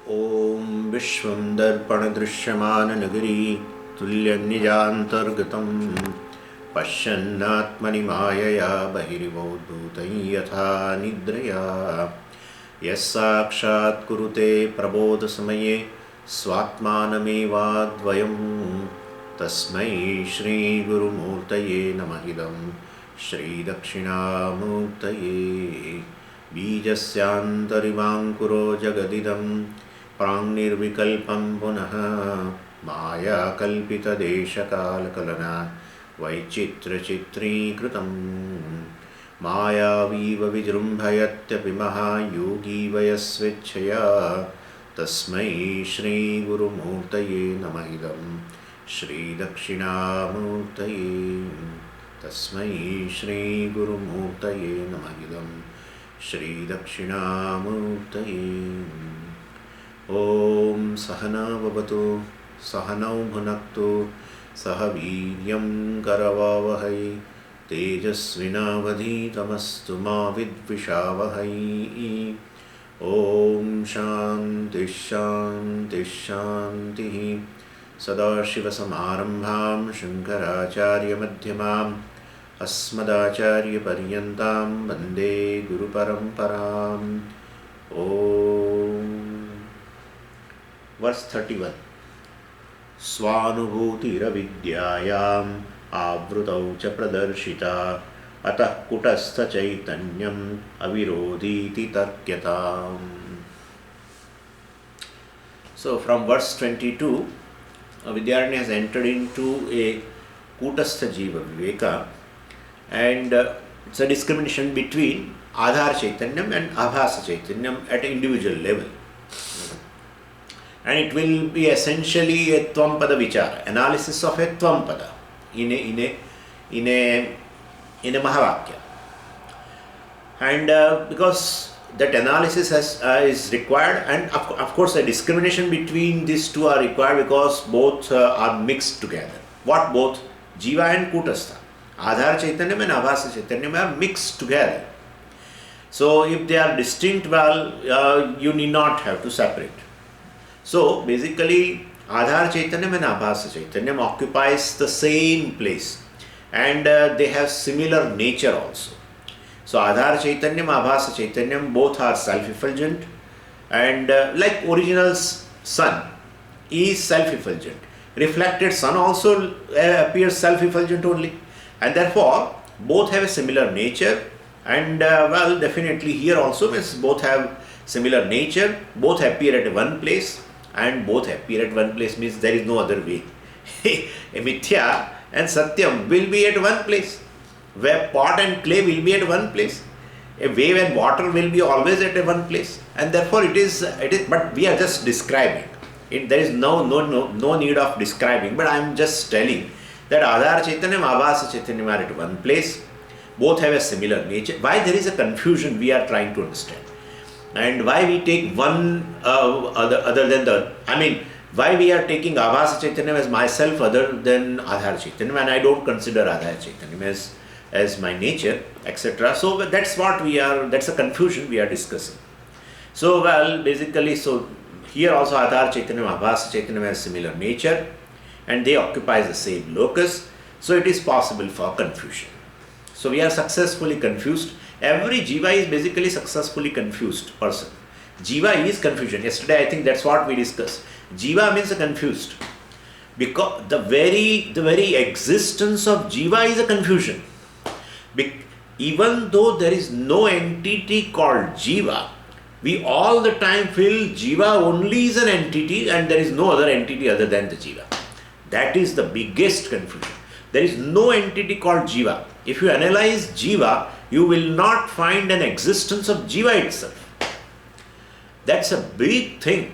ॐ विश्वं दर्पणदृश्यमाननगरी तुल्यनिजान्तर्गतं पश्यन्नात्मनि मायया बहिर्भूतं यथा निद्रया यस्साक्षात् कुरुते प्रबोधसमये स्वात्मानमेवाद्वयं तस्मै श्रीगुरुमूर्तये नमः इदं श्रीदक्षिणामूर्तये बीजस्यान्तरिवाङ्कुरो जगदिदं प्राङ्निर्विकल्पं पुनः मायाकल्पितदेशकालकलना वैचित्र्यचित्रीकृतं मायावीव विजृम्भयत्यपि महायोगी वयस्वेच्छया तस्मै श्रीगुरुमूर्तये नमः इदं श्रीदक्षिणामूर्तये तस्मै श्रीगुरुमूर्तये नमः इदं श्रीदक्षिणामूर्तये। ॐ सहना भवतु सहनौ भुनक्तु सह वीर्यं करवावहै तेजस्विनावधीतमस्तु मा विद्विषावहै। ॐ शान्तिः शान्तिः शान्तिः। सदाशिवसमारम्भां शङ्कराचार्यमध्यमाम् अस्मदाचार्यपर्यन्तां वन्दे गुरुपरम्पराम्। Verse 31. स्वानुभूतिरविद्यायाम् आवृतौ च प्रदर्शिता अतः कुटस्थचैतन्यम् अविरोधीति तर्क्यताम्. So from verse 22, Vidyaranya has entered into a Kutastha Jiva Viveka, and it's a discrimination between Adhar Chaitanyam and Abhasa Chaitanyam at individual level. And it will be essentially a Tvampada Vichara, analysis of a Tvampada in a Mahavakya. And because that analysis is required, and of course a discrimination between these two are required because both are mixed together. What both? Jiva and Kutastha. Adhar Chaitanyam and Abhasa Chaitanyam are mixed together. So if they are distinct, well, you need not have to separate. So basically Adhar Chaitanyam and Abhasa Chaitanyam occupies the same place, and they have similar nature also. So Adhar Chaitanyam, Abhasa Chaitanyam both are self-effulgent, and like original sun is self-effulgent, reflected sun also appears self-effulgent only, and therefore both have a similar nature. And well, definitely here also means both have similar nature, both appear at one place, and both appear at one place means there is no other way. A mithya and satyam will be at one place, where pot and clay will be at one place, a wave and water will be always at one place, and therefore it is. But we are just describing. There is no need of describing. But I am just telling that Adhar Chaitanyam, Abhasa Chaitanyam are at one place. Both have a similar nature. Why there is a confusion we are trying to understand, and why we take one other than the. I mean, why we are taking Abhasa Chaitanyam as myself other than Adhar Chaitanyam, and I don't consider Adhar Chaitanyam as my nature, etc. So that's what we are. That's a confusion we are discussing. So well, basically, so here also Adhar Chaitanyam, Abhasa Chaitanyam has similar nature, and they occupy the same locus. So it is possible for confusion. So we are successfully confused. Every jiva is basically successfully confused person. Jiva is confusion. Yesterday I think that's what we discussed. Jiva means confused, because the very existence of jiva is a confusion. Even though there is no entity called jiva, we all the time feel jiva only is an entity and there is no other entity other than the jiva. That is the biggest confusion. There is no entity called jiva. If you analyze jiva, you will not find an existence of jiva itself. That's a big thing.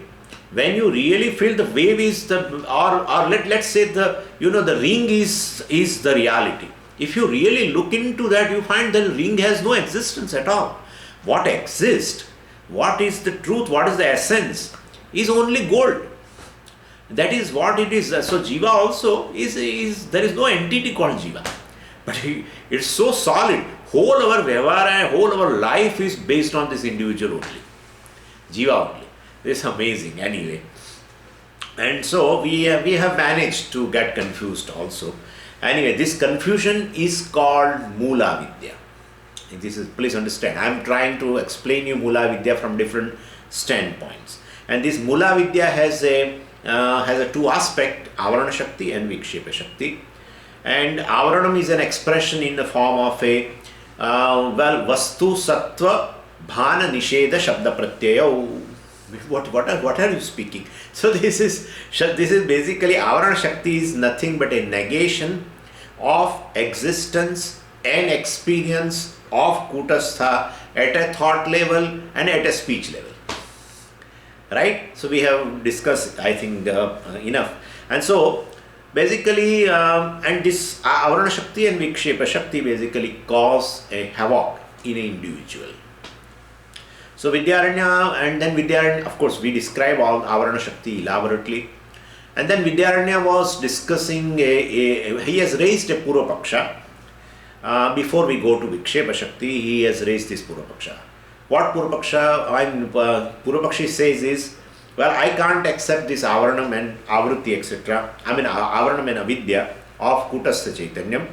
When you really feel the wave is let's say the ring is the reality. If you really look into that, you find the ring has no existence at all. What exists, what is the truth, what is the essence, is only gold. That is what it is. So jiva also is there is no entity called jiva. But it's so solid. Whole our vyavahara, whole our life is based on this individual only. Jiva only. It's amazing anyway. And so we have managed to get confused also. Anyway, this confusion is called Mula Vidya. This is, please understand, I am trying to explain you Mula Vidya from different standpoints. And this Mula Vidya has a two aspect, Avarana Shakti and Vikshepa Shakti. And Avaranam is an expression in the form of a Vastu Sattva Bhana Nisheda Shabda Pratyaya. What are you speaking? So this is basically Avarana Shakti is nothing but a negation of existence and experience of Kutastha at a thought level and at a speech level. Right? So we have discussed, I think, enough. And so basically, and this Avarana Shakti and Vikshepa Shakti basically cause a havoc in an individual. So Vidyaranya, and then Vidyaranya, of course, we describe all Avarana Shakti elaborately. And then Vidyaranya was discussing, he has raised a Purva Paksha. Before we go to Vikshepa Shakti, he has raised this Purva Paksha. What Purva Paksha, Purva Pakshi says is, well, I can't accept this Avaranam and Avrutti, etc. I mean, Avaranam and Avidya of Kutastha Chaitanyam.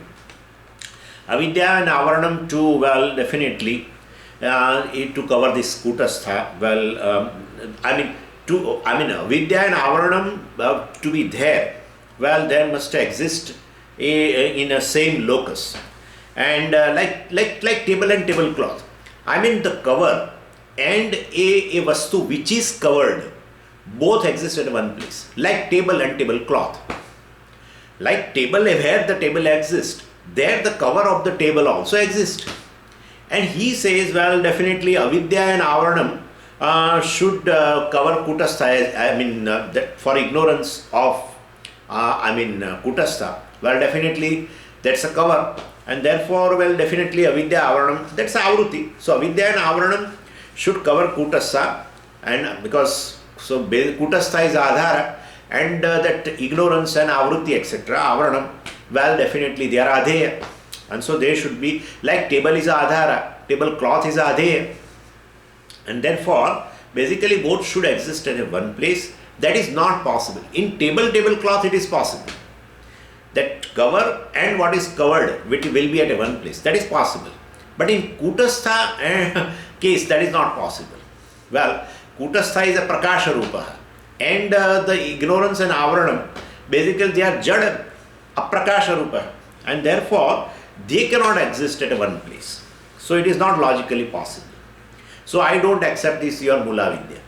Avidya and Avaranam too, well, definitely, to cover this Kutastha, well, Vidya and Avaranam to be there, well, there must exist in a same locus. And like table and tablecloth. I mean, the cover and a vastu which is covered both exist at one place, like table and tablecloth. Like table, where the table exists, there the cover of the table also exists. And he says, well, definitely Avidya and Avaranam should cover Kutastha, that for ignorance of Kutastha. Well, definitely that's a cover. And therefore, well, definitely Avidya Avaranam, that's Avruti. So Avidya and Avaranam should cover Kutastha, and because so Kutastha is Adhara, and that ignorance and Avruti, etc., Avaranam, well, definitely they are Adheya. And so they should be, like table is Adhara, tablecloth is Adheya. And therefore, basically both should exist at one place. That is not possible. In tablecloth it is possible. That cover and what is covered which will be at one place. That is possible. But in Kutastha case, that is not possible. Well, Kutastha is a Prakasha Rupa. And the ignorance and Avaranam, basically they are Jada, Aprakasha Rupa. And therefore, they cannot exist at one place. So it is not logically possible. So I don't accept this your Mula Vidya.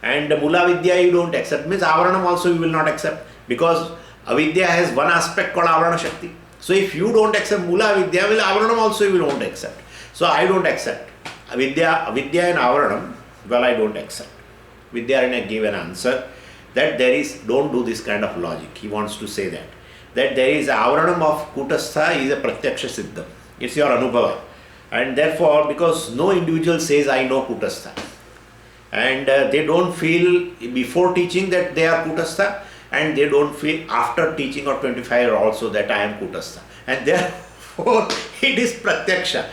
And Mula Vidya you don't accept, means Avaranam also you will not accept, because Avidya has one aspect called Avarana Shakti. So if you don't accept Mula Vidya, well, Avaranam also you don't accept. So I don't accept. Avidya and Avaranam, well, I don't accept. Vidyaranya gave an answer that there is, don't do this kind of logic. He wants to say that there is Avaranam of Kutastha is a Pratyaksha Siddham. It's your Anubhava. And therefore, because no individual says, I know Kutastha. And they don't feel before teaching that they are Kutastha, and they don't feel after teaching or 25 also that I am Kutastha. And therefore, it is Pratyaksha.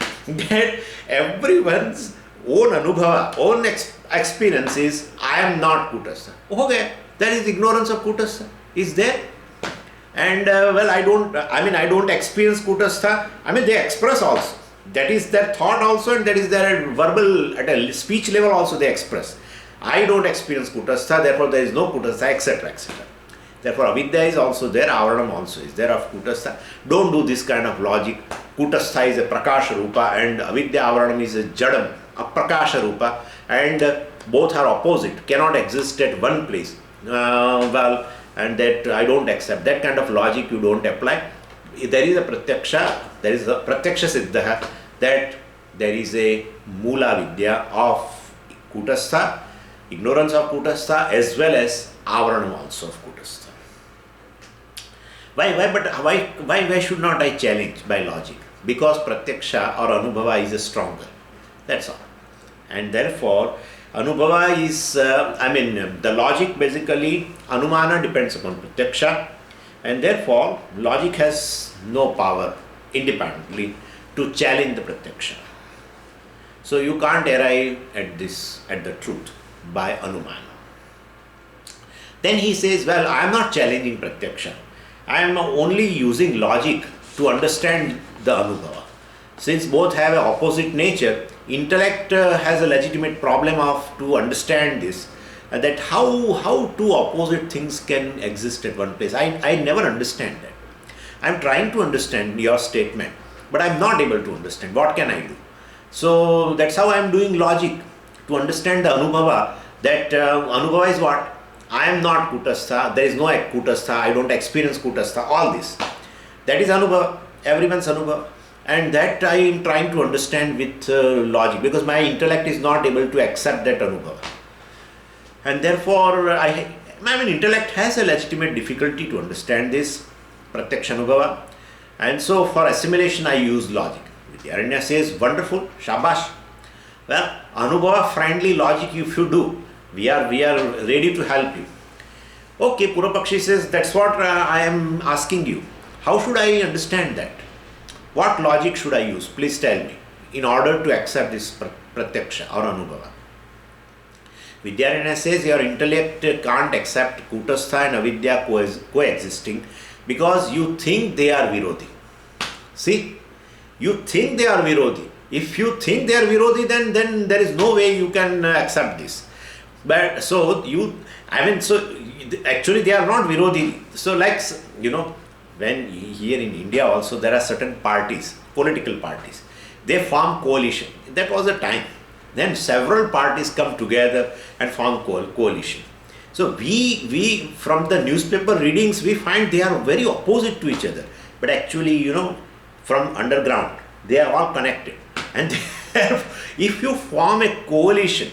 That everyone's own Anubhava, own experience is, I am not Kutastha. Okay, that is ignorance of Kutastha. Is there? And I don't experience Kutastha. They express also. That is their thought also, and that is their verbal, at a speech level also they express. I don't experience Kutastha, therefore there is no Kutastha, etc., etc. Therefore Avidya is also there, Avaranam also is there of Kutastha. Don't do this kind of logic. Kutastha is a Prakasha Rupa and Avidya Avaranam is a Jadam, a Prakasha Rupa, and both are opposite, cannot exist at one place. And that I don't accept. That kind of logic you don't apply. There is a Pratyaksha, there is a Pratyaksha Siddha, that there is a Mula Vidya of Kutastha, ignorance of Kutastha, as well as Avaranam also of Kutastha. Why should not I challenge by logic? Because Pratyaksha or Anubhava is stronger. That's all. And therefore, Anubhava is, the logic basically, Anumana depends upon Pratyaksha, and therefore logic has no power independently to challenge the Pratyaksha. So you can't arrive at the truth. by Anumana. Then he says, well, I am not challenging Pratyaksha. I am only using logic to understand the Anubhava. Since both have an opposite nature, intellect has a legitimate problem of to understand this, that how two opposite things can exist at one place. I never understand that. I am trying to understand your statement, but I am not able to understand. What can I do? So that's how I am doing logic, to understand the Anubhava, that Anubhava is what? I am not Kutastha, there is no Kutastha, I don't experience Kutastha, all this. That is Anubhava, everyone's Anubhava. And that I am trying to understand with logic, because my intellect is not able to accept that Anubhava. And therefore, intellect has a legitimate difficulty to understand this Pratyaksha Anubhava. And so for assimilation, I use logic. Vidyaranya says, wonderful, shabash. Well, Anubhava friendly logic if you do, we are ready to help you. Okay, Purvapakshi says, that's what I am asking you. How should I understand that? What logic should I use? Please tell me, in order to accept this Pratyaksha or Anubhava. Vidyaranya says, your intellect can't accept Kutastha and Avidya coexisting because you think they are Virodhi. See, you think they are Virodhi. If you think they are Virodhi, then there is no way you can accept this. But so actually they are not Virodhi. So like, when here in India also there are certain parties, political parties, they form coalition. That was the time. Then several parties come together and form coalition. So we from the newspaper readings, we find they are very opposite to each other. But actually, from underground, they are all connected. And if you form a coalition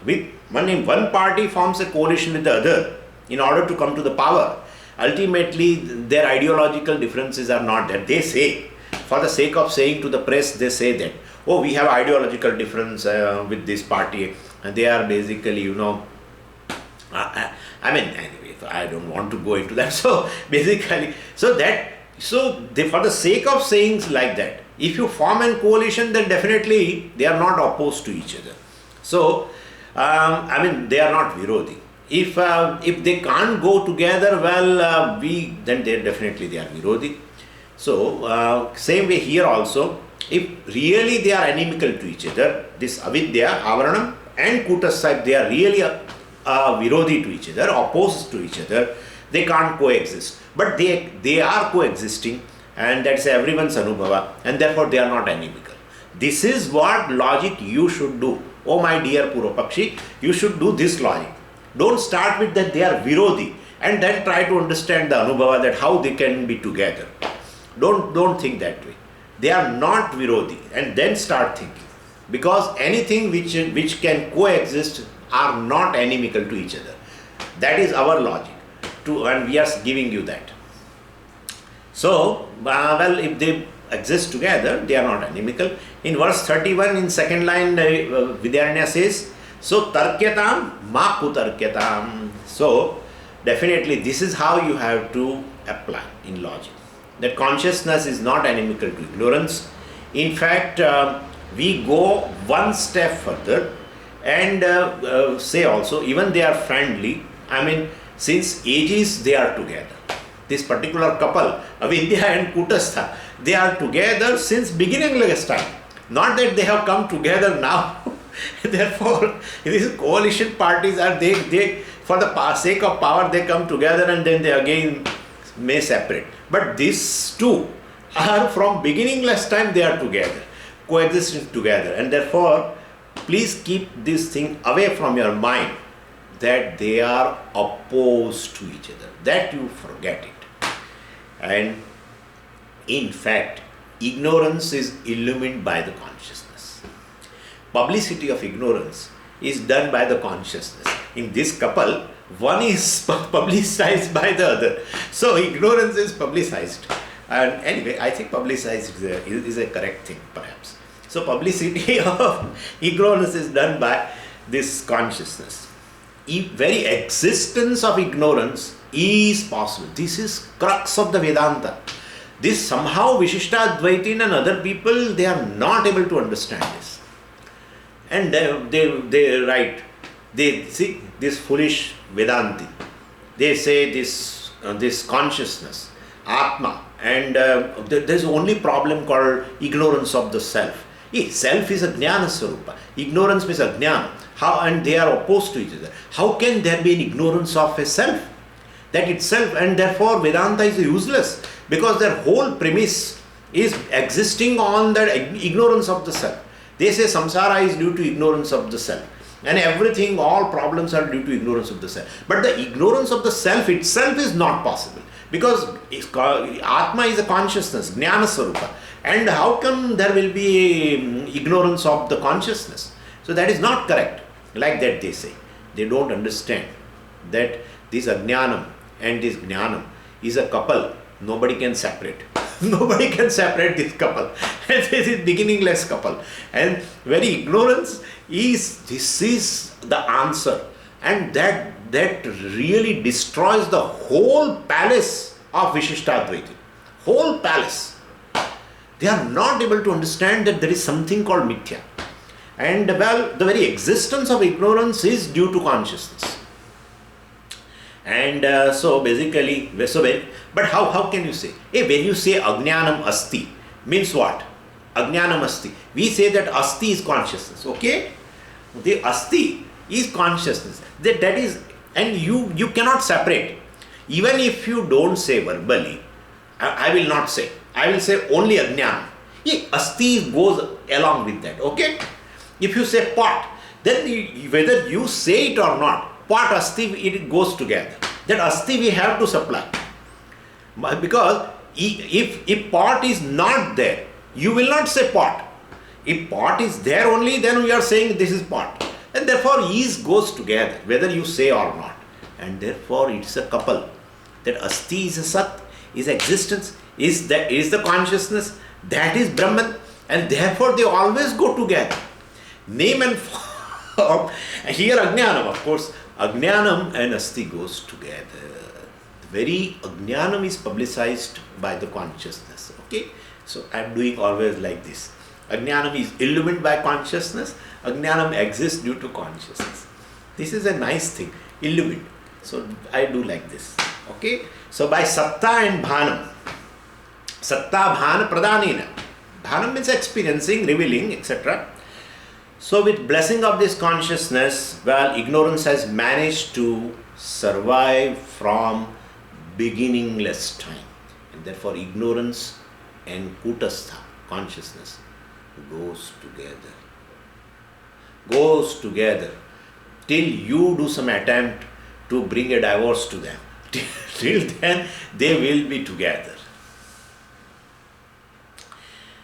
with one party forms a coalition with the other in order to come to the power, ultimately their ideological differences are not there. They say, for the sake of saying to the press, they say that, oh, we have ideological difference with this party, and they are basically, anyway, I don't want to go into that. So basically, for the sake of saying like that, if you form a coalition, then definitely they are not opposed to each other. So, they are not Virodhi. If they can't go together, well, then they are Virodhi. So, same way here also, if really they are inimical to each other, this Avidya, Avaranam and Kutastha, they are really Virodhi to each other, opposed to each other, they can't coexist. But they are coexisting, and that's everyone's Anubhava, and therefore they are not inimical. This is what logic you should do. Oh my dear Purvapakshi, you should do this logic. Don't start with that they are Virodhi and then try to understand the Anubhava, that how they can be together. Don't think that way. They are not Virodhi, and then start thinking. Because anything which can coexist are not inimical to each other. That is our logic, and we are giving you that. So, if they exist together, they are not inimical. In verse 31, in second line, Vidyaranya says, so tarkyatam ma kutarkyatam. So, definitely this is how you have to apply in logic. That consciousness is not inimical to ignorance. In fact, we go one step further and say also, even they are friendly. Since ages they are together. This particular couple, Avidya and Kutastha, they are together since beginningless time. Not that they have come together now. Therefore, these coalition parties are they for the sake of power they come together and then they again may separate. But these two are from beginningless time they are together, coexisting together, and therefore please keep this thing away from your mind that they are opposed to each other. That you forget it. And in fact, ignorance is illumined by the consciousness. Publicity of ignorance is done by the consciousness. In this couple, one is publicized by the other. So ignorance is publicized. And anyway, I think publicized is a correct thing perhaps. So publicity of ignorance is done by this consciousness. Very existence of ignorance is possible. This is crux of the Vedanta. This somehow Vishishtadvaitin and other people, they are not able to understand this. And they write, They see this foolish Vedanti. They say this consciousness, Atma, and there's only problem called ignorance of the self. Self is a jnana swarupa. Ignorance means ajnana. How, and they are opposed to each other. How can there be an ignorance of a self? That itself, and therefore Vedanta is useless, because their whole premise is existing on the ignorance of the self. They say samsara is due to ignorance of the self, and everything, all problems are due to ignorance of the self. But the ignorance of the self itself is not possible, because Atma is a consciousness, jnana swarupa, and how come there will be ignorance of the consciousness? So that is not correct. Like that they say. They don't understand that this ajnanam and this jnanam is a couple. Nobody can separate. Nobody can separate this couple. And this is beginningless couple. And very ignorance this is the answer. And that really destroys the whole palace of Vishishtadvaita. Whole palace. They are not able to understand that there is something called mithya. And well, the very existence of ignorance is due to consciousness. And so basically, but how can you say? When you say ajnanam asti, means what? Ajnanam asti. We say that asti is consciousness, okay? The asti is consciousness. That is, and you cannot separate. Even if you don't say verbally, I will not say. I will say only ajnanam. Asti goes along with that, okay? If you say pot, then whether you say it or not, pot asti, it goes together. That asti we have to supply. Because if pot is not there, you will not say pot. If pot is there only, then we are saying this is pot. And therefore is goes together, whether you say or not. And therefore it's a couple. That asti is a sat, is existence, is the consciousness, that is Brahman, and therefore they always go together. Name and form. Here ajnanam, of course, ajnanam and asti goes together. Very ajnanam is publicized by the consciousness. Okay, so I am doing always like this. Ajnanam is illumined by consciousness. Ajnanam exists due to consciousness. This is a nice thing, illumined. So I do like this. Okay, so by satta and bhanam, satta bhana pradanena. Bhanam means experiencing, revealing, etc. So with blessing of this consciousness, well, ignorance has managed to survive from beginningless time. And therefore ignorance and kutastha, consciousness, goes together. Goes together. Till you do some attempt to bring a divorce to them. Till then, they will be together.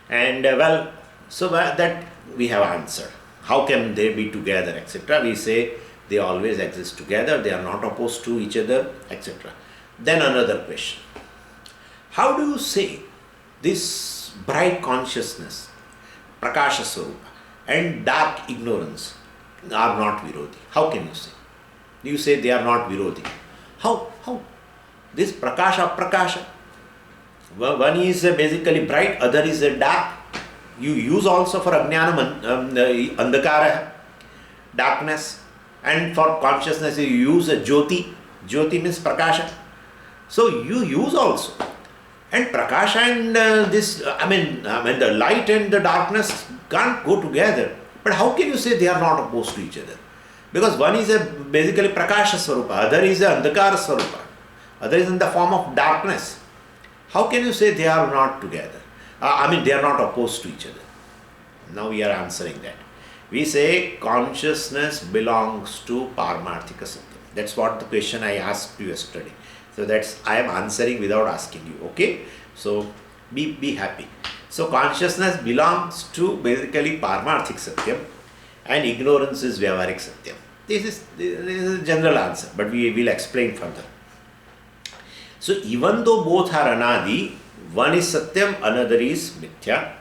And well, so that we have answered. How can they be together, etc. We say they always exist together, they are not opposed to each other, etc. Then another question. How do you say this bright consciousness, prakasha swarupa, and dark ignorance are not virodhi? How can you say? You say they are not virodhi. How? This prakasha, prakasha. One is basically bright, other is dark. You use also for ajnanam, andhakara, darkness, and for consciousness you use a jyoti. Jyoti means prakasha. So you use also. And prakasha and the light and the darkness can't go together. But how can you say they are not opposed to each other? Because one is basically prakasha swarupa, other is a andhakara swarupa, other is in the form of darkness. How can you say they are not together? They are not opposed to each other. Now we are answering that. We say consciousness belongs to Paramarthika Satyam. That's what the question I asked you yesterday. So that's I am answering without asking you. Okay? So be happy. So consciousness belongs to basically Paramarthik Satyam, and ignorance is Vyavaharik Satyam. This is a general answer, but we will explain further. So even though both are anadi, one is satyam, another is mithya.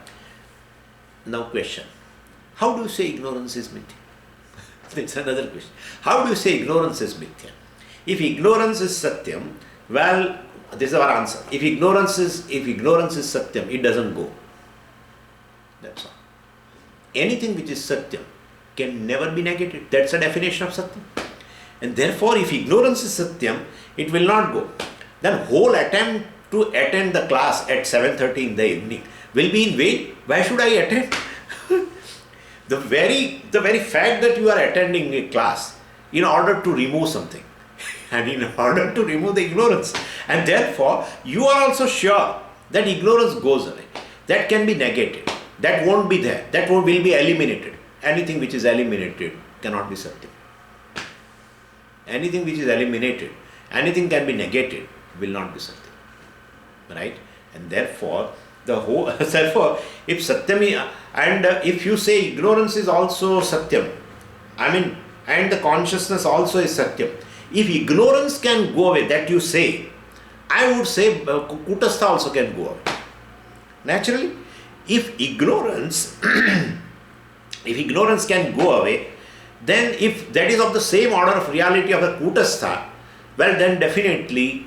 Now question, how do you say ignorance is mithya? That's another question. How do you say ignorance is mithya? If ignorance is satyam, well, this is our answer. If ignorance is satyam, it doesn't go. That's all. Anything which is satyam can never be negated. That's the definition of Satyam. And therefore, if ignorance is Satyam, it will not go. Then whole attempt to attend the class at 7:30 in the evening will be in vain. Why should I attend? the very fact that you are attending a class in order to remove something and in order to remove the ignorance, and therefore you are also sure that ignorance goes away. That can be negated. That won't be there. That will be eliminated. Anything which is eliminated cannot be Satyam. Anything which is eliminated, anything can be negated, will not be Satyam. Right? And therefore, therefore, if Satyam, and if you say ignorance is also Satyam, and the consciousness also is Satyam, if ignorance can go away, that you say, I would say Kutastha also can go away. Naturally, if ignorance, if ignorance can go away, then if that is of the same order of reality of a Kutastha, well then definitely,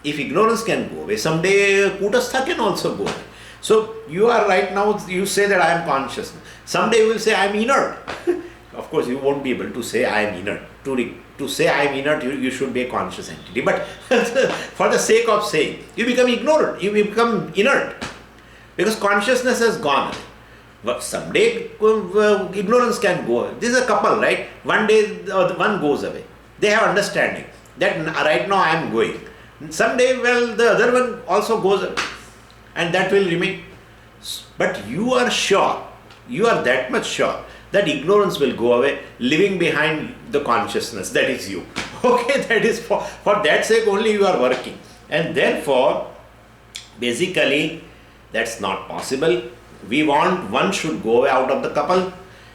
if ignorance can go away, someday Kutastha can also go away. So you are right now, you say that I am conscious. Someday you will say I am inert. Of course, you won't be able to say I am inert. To say I am inert, you should be a conscious entity. But for the sake of saying, you become ignorant, you become inert. Because consciousness has gone away. But someday ignorance can go away. This is a couple, right? One day one goes away. They have understanding that right now I am going. Someday, well, the other one also goes away. And that will remain. But you are sure, you are that much sure that ignorance will go away, leaving behind the consciousness, that is you. Okay, that is for that sake only you are working. And therefore, basically, that's not possible. We want one should go away out of the couple,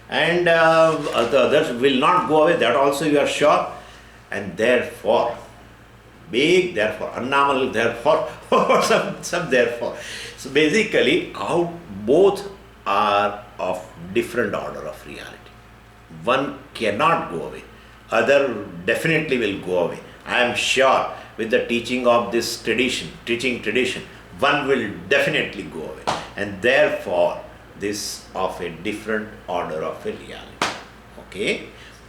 and the others will not go away, that also you are sure. And therefore, big therefore, annamal therefore, or some therefore. So basically, how both are of different order of reality. One cannot go away, other definitely will go away. I am sure with the teaching of this teaching tradition, one will definitely go away. And therefore, this of a different order of a reality. Okay?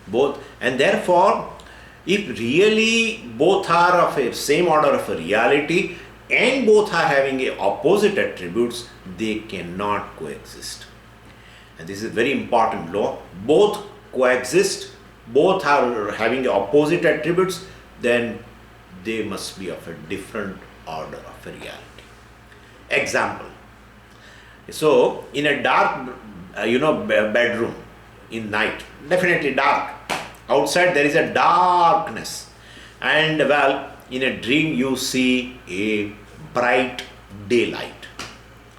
Both, and therefore, if really both are of a same order of a reality and both are having a opposite attributes, they cannot coexist. And this is very important law. Both coexist, both are having opposite attributes, then they must be of a different order of a reality. Example. So, in a dark, bedroom, in night, definitely dark. Outside there is a darkness. And well, in a dream you see a bright daylight.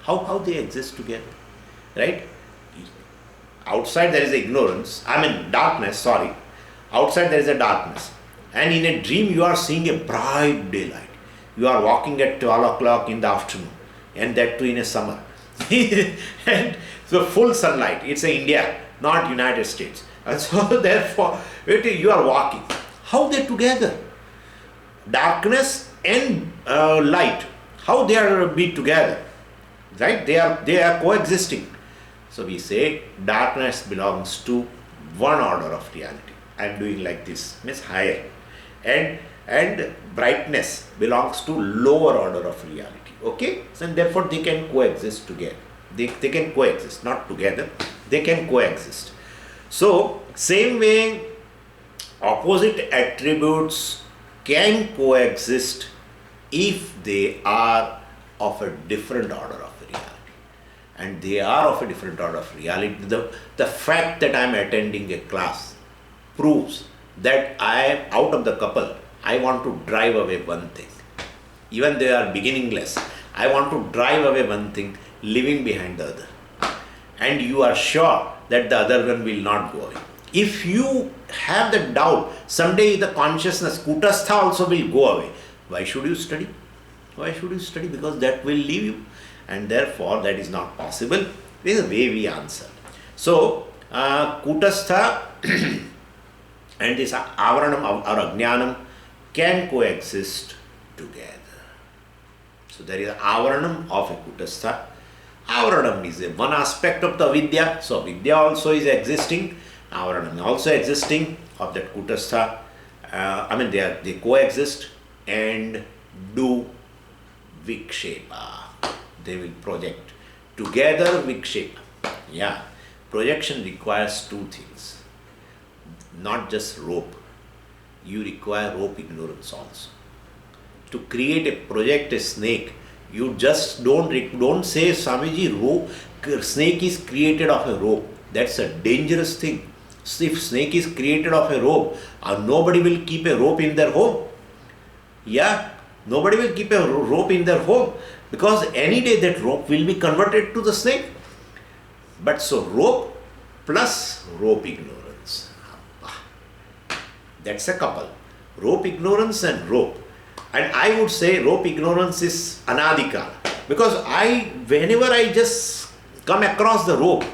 How they exist together, right? Outside there is ignorance, darkness, sorry. Outside there is a darkness. And in a dream you are seeing a bright daylight. You are walking at 12 o'clock in the afternoon, and that too in a summer. And so full sunlight. It's India, not United States. And so therefore, you are walking. How they together? Darkness and light. How they are be together? Right? They are coexisting. So we say darkness belongs to one order of reality. I am doing like this, means higher. And brightness belongs to lower order of reality. Okay? So and therefore they can coexist together. They can coexist, not together. They can coexist. So, same way, opposite attributes can coexist if they are of a different order of reality. And they are of a different order of reality. The fact that I am attending a class proves that I am out of the couple. I want to drive away one thing. Even they are beginningless. I want to drive away one thing, leaving behind the other. And you are sure that the other one will not go away. If you have the doubt, someday the consciousness, Kutastha also will go away. Why should you study? Why should you study? Because that will leave you. And therefore, that is not possible. This is the way we answer. So, Kutastha and this Avaranam or Ajnanam can coexist together. So, there is Avaranam of a Kutastha. Avaranam is one aspect of the Vidya. So, Vidya also is existing Avaranam also existing of that Kutastha. They coexist and do Vikshepa. They will project together Vikshepa. Yeah, projection requires two things, not just rope. You require rope ignorance also. To project a snake, you just don't say, Swamiji, snake is created of a rope. That's a dangerous thing. If snake is created of a rope, nobody will keep a rope in their home. Yeah, nobody will keep a rope in their home, because any day that rope will be converted to the snake. But so rope plus rope ignorance. That's a couple. Rope ignorance and rope. And I would say rope ignorance is anadikala. Because whenever I just come across the rope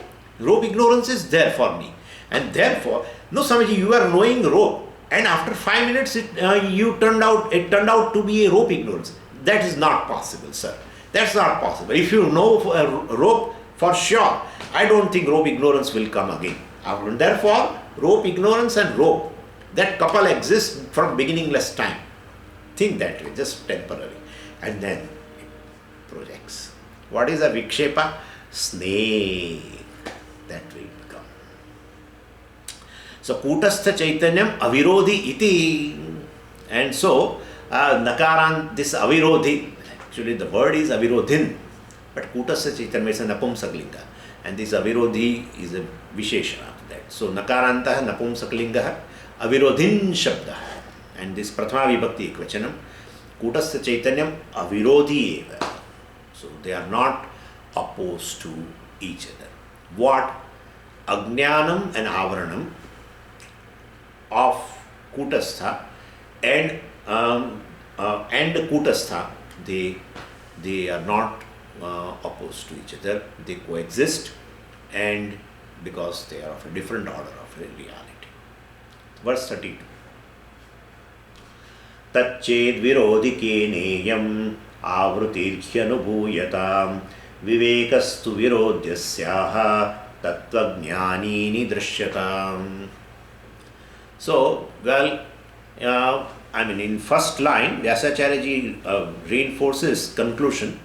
ignorance is there for me. And therefore, no, Swamiji, you are knowing rope, and after 5 minutes it turned out to be a rope ignorance. That is not possible, sir. That's not possible. If you know a rope for sure, I don't think rope ignorance will come again. Therefore, rope ignorance and rope, that couple exists from beginningless time. Think that way, just temporary. And then it projects. What is a Vikshepa? Snake. That will become. So, Kutastha Chaitanyam Avirodhi iti. And so, this Avirodhi, actually the word is Avirodhin, but Kutastha Chaitanyam is a Napumsaklinga. And this Avirodhi is a Visheshana of that. So, Nakaranta Napumsaklinga, Avirodhin Shabda. And this Prathama Vibhakti Ekvachanam, Kutastha Chaitanyam Avirodhi eva. So, they are not opposed to each other. What? Ajnanam and Avaranam of Kutastha and Kutastha, they are not opposed to each other. They coexist, and because they are of a different order of reality. Verse 32. Tached virodhikeneyyam avrutirhyanubhuyatam vivekastu virodhyasyaha tattvajnanini drisyatam. So, in first line, Vyasacharya reinforces conclusion.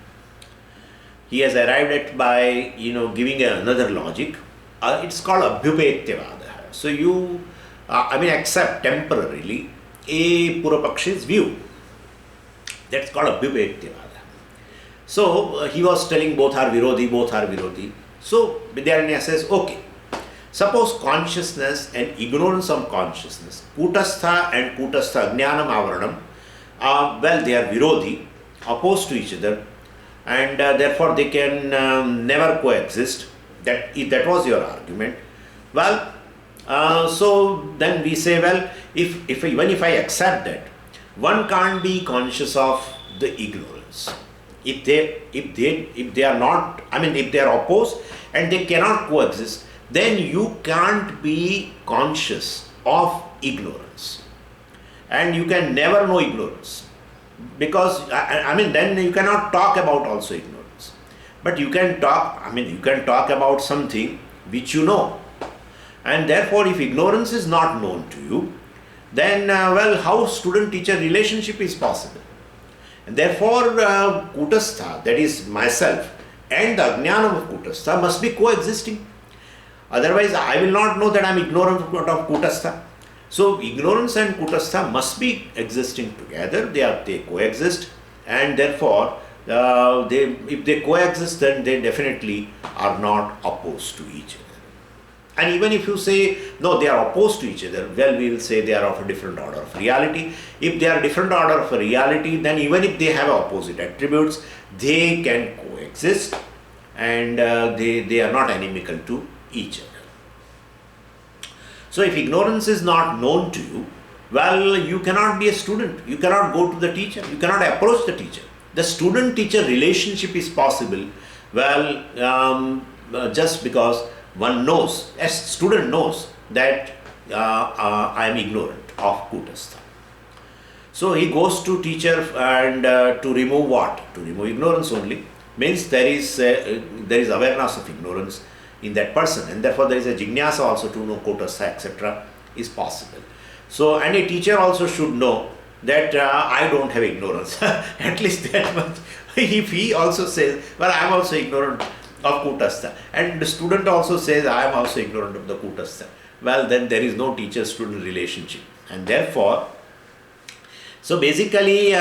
He has arrived at by giving another logic. It's called Abhyupetyavada. So you accept temporarily a Purapakshi's view. That's called Abhyupetyavada. So he was telling both are Virodhi. So Vidyaranya says, okay, suppose consciousness and ignorance of consciousness, Kutastha and Kutastha, Jnanam Avaranam, they are Virodhi, opposed to each other, and therefore they can never coexist. That was your argument. So then we say, even if I accept that, one can't be conscious of the ignorance. If they are not, if they are opposed and they cannot coexist, then you can't be conscious of ignorance, and you can never know ignorance, because then you cannot talk about also ignorance, but you can talk about something which you know. And therefore, if ignorance is not known to you, then how student-teacher relationship is possible? And therefore, Kutastha, that is myself, and the Ajnanam of Kutastha must be coexisting. Otherwise, I will not know that I am ignorant of Kutastha. So, ignorance and Kutastha must be existing together. They coexist, and therefore, if they coexist, then they definitely are not opposed to each other. And even if you say, no, they are opposed to each other, we will say they are of a different order of reality. If they are a different order of reality, then even if they have opposite attributes, they can coexist, and they are not inimical to each other. So if ignorance is not known to you, you cannot be a student. You cannot go to the teacher. You cannot approach the teacher. The student-teacher relationship is possible, just because one knows, a student knows that I am ignorant of Kutastha. So he goes to teacher and to remove what? To remove ignorance only. Means there is awareness of ignorance in that person, and therefore there is a jignasa also to know kutastha, etc. is possible. So, and a teacher also should know that I don't have ignorance, at least that much. If he also says, well, I am also ignorant of kutastha, and the student also says, I am also ignorant of the kutastha, well, then there is no teacher-student relationship. And therefore, so basically,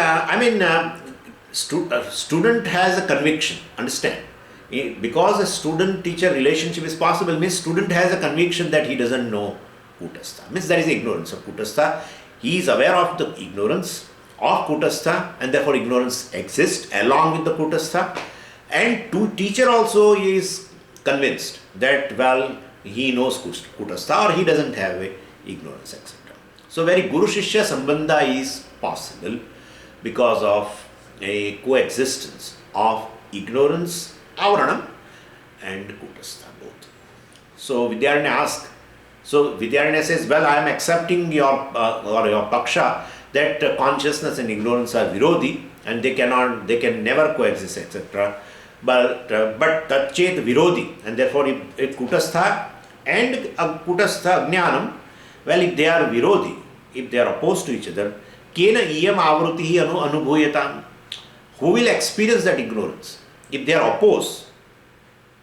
student has a conviction, understand? Because a student-teacher relationship is possible, means student has a conviction that he doesn't know kutastha, means there is ignorance of kutastha. He is aware of the ignorance of kutastha, and therefore ignorance exists along with the kutastha. And teacher also is convinced that, well, he knows kutastha or he doesn't have a ignorance, etc. So very Guru-Shishya Sambandha is possible because of a coexistence of ignorance, avaranam, and kutastha both. So Vidyaranya asks, so Vidyaranya says, well, I am accepting your or your paksha that consciousness and ignorance are virodhi and they can never coexist, etc. But tatchet virodhi, and therefore if kutastha and kutastha jnanam, well, if they are virodhi, if they are opposed to each other, kena iyam avrutihi anubhuyatam, who will experience that ignorance? If they are opposed,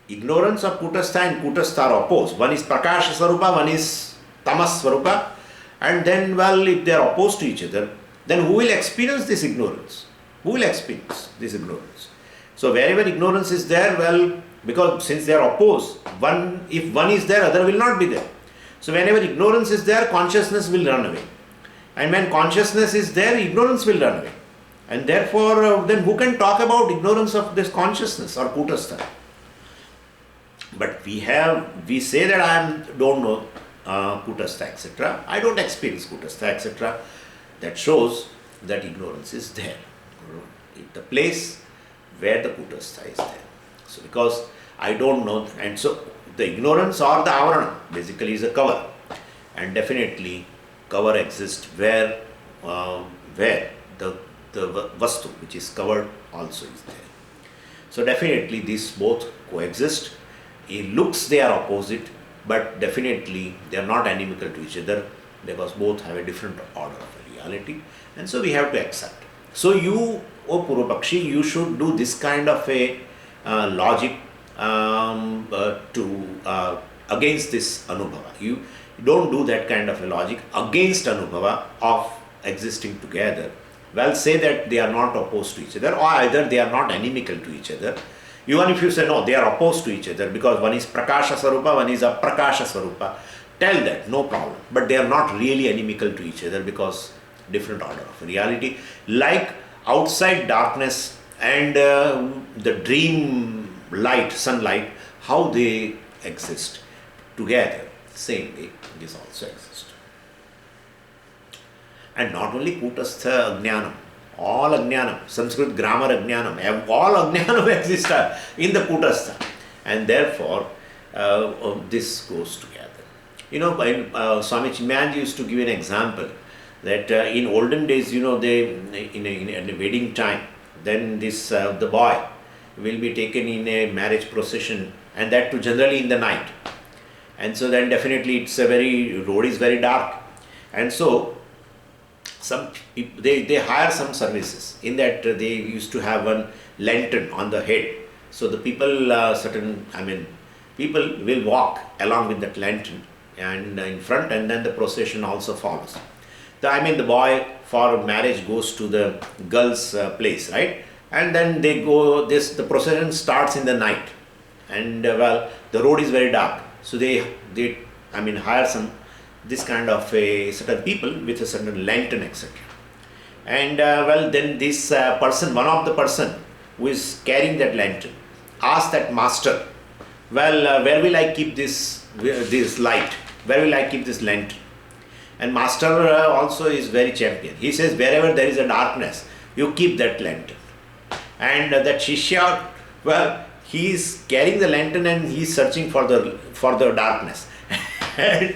ignorance of kutastha and kutastha are opposed. One is prakasha swarupa, one is tamas swarupa, and then, well, if they are opposed to each other, then who will experience this ignorance? Who will experience this ignorance? So wherever ignorance is there, well, because since they are opposed, if one is there, other will not be there. So whenever ignorance is there, consciousness will run away. And when consciousness is there, ignorance will run away. And therefore, then who can talk about ignorance of this consciousness or kutastha? But we say that I don't know kutastha, etc. I don't experience kutastha, etc. That shows that ignorance is there. The place where the kutastha is there. So because I don't know, and so the ignorance or the avarana basically is a cover, and definitely cover exists where the vastu which is covered also is there. So definitely these both coexist. In looks they are opposite, but definitely they are not inimical to each other because both have a different order of reality, and so we have to accept. So you, O Purvapakshi, you should do this kind of a logic against this anubhava. You don't do that kind of a logic against anubhava of existing together. Well, say that they are not opposed to each other, or either they are not inimical to each other. Even if you say no, they are opposed to each other because one is prakasha swarupa, one is aprakasha swarupa, tell that, no problem. But they are not really inimical to each other because different order of reality. Like outside darkness and the dream light, sunlight, how they exist together, same way this also exists. And not only kutastha ajnanam, all ajnanam, Sanskrit grammar ajnanam, all ajnanam exists in the kutastha, and therefore this goes together. You know, Swami Chinmayanji used to give an example that in olden days, you know, they in a wedding time, then this the boy will be taken in a marriage procession, and that too generally in the night. And so then definitely road is very dark, and so they hire some services in that they used to have one lantern on the head. So the people, people will walk along with that lantern and in front, and then the procession also follows. The boy for marriage goes to the girl's place, right? And then they go, the procession starts in the night, and the road is very dark. So they hire this kind of a certain people with a certain lantern, etc. And then this person, one of the person who is carrying that lantern, asks that master, where will I keep this light? Where will I keep this lantern? And master also is very champion. He says, wherever there is a darkness, you keep that lantern. And that Shishya, he is carrying the lantern and he is searching for the darkness. And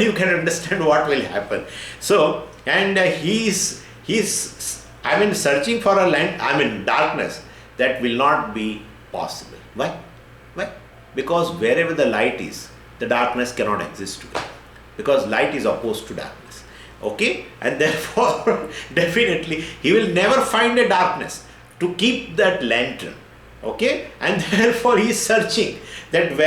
you can understand what will happen. So, and he's searching for darkness. That will not be possible. Why? Because wherever the light is, the darkness cannot exist together. Because light is opposed to darkness. Okay? And therefore, definitely, he will never find a darkness to keep that lantern. Okay? And therefore, he is searching that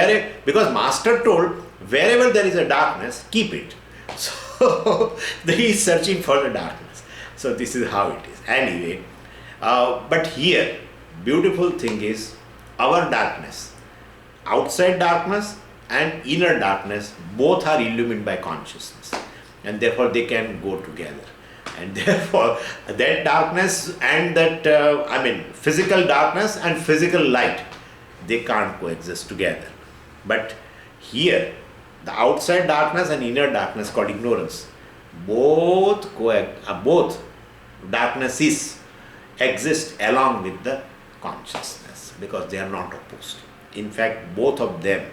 because Master told, wherever there is a darkness, keep it. So, he is searching for the darkness. So, this is how it is. Anyway, but here, beautiful thing is, our darkness, outside darkness and inner darkness, both are illumined by consciousness. And therefore, they can go together. And therefore, that darkness and that, physical darkness and physical light, they can't coexist together. But here, the outside darkness and inner darkness called ignorance, both darknesses exist along with the consciousness because they are not opposed. In fact, both of them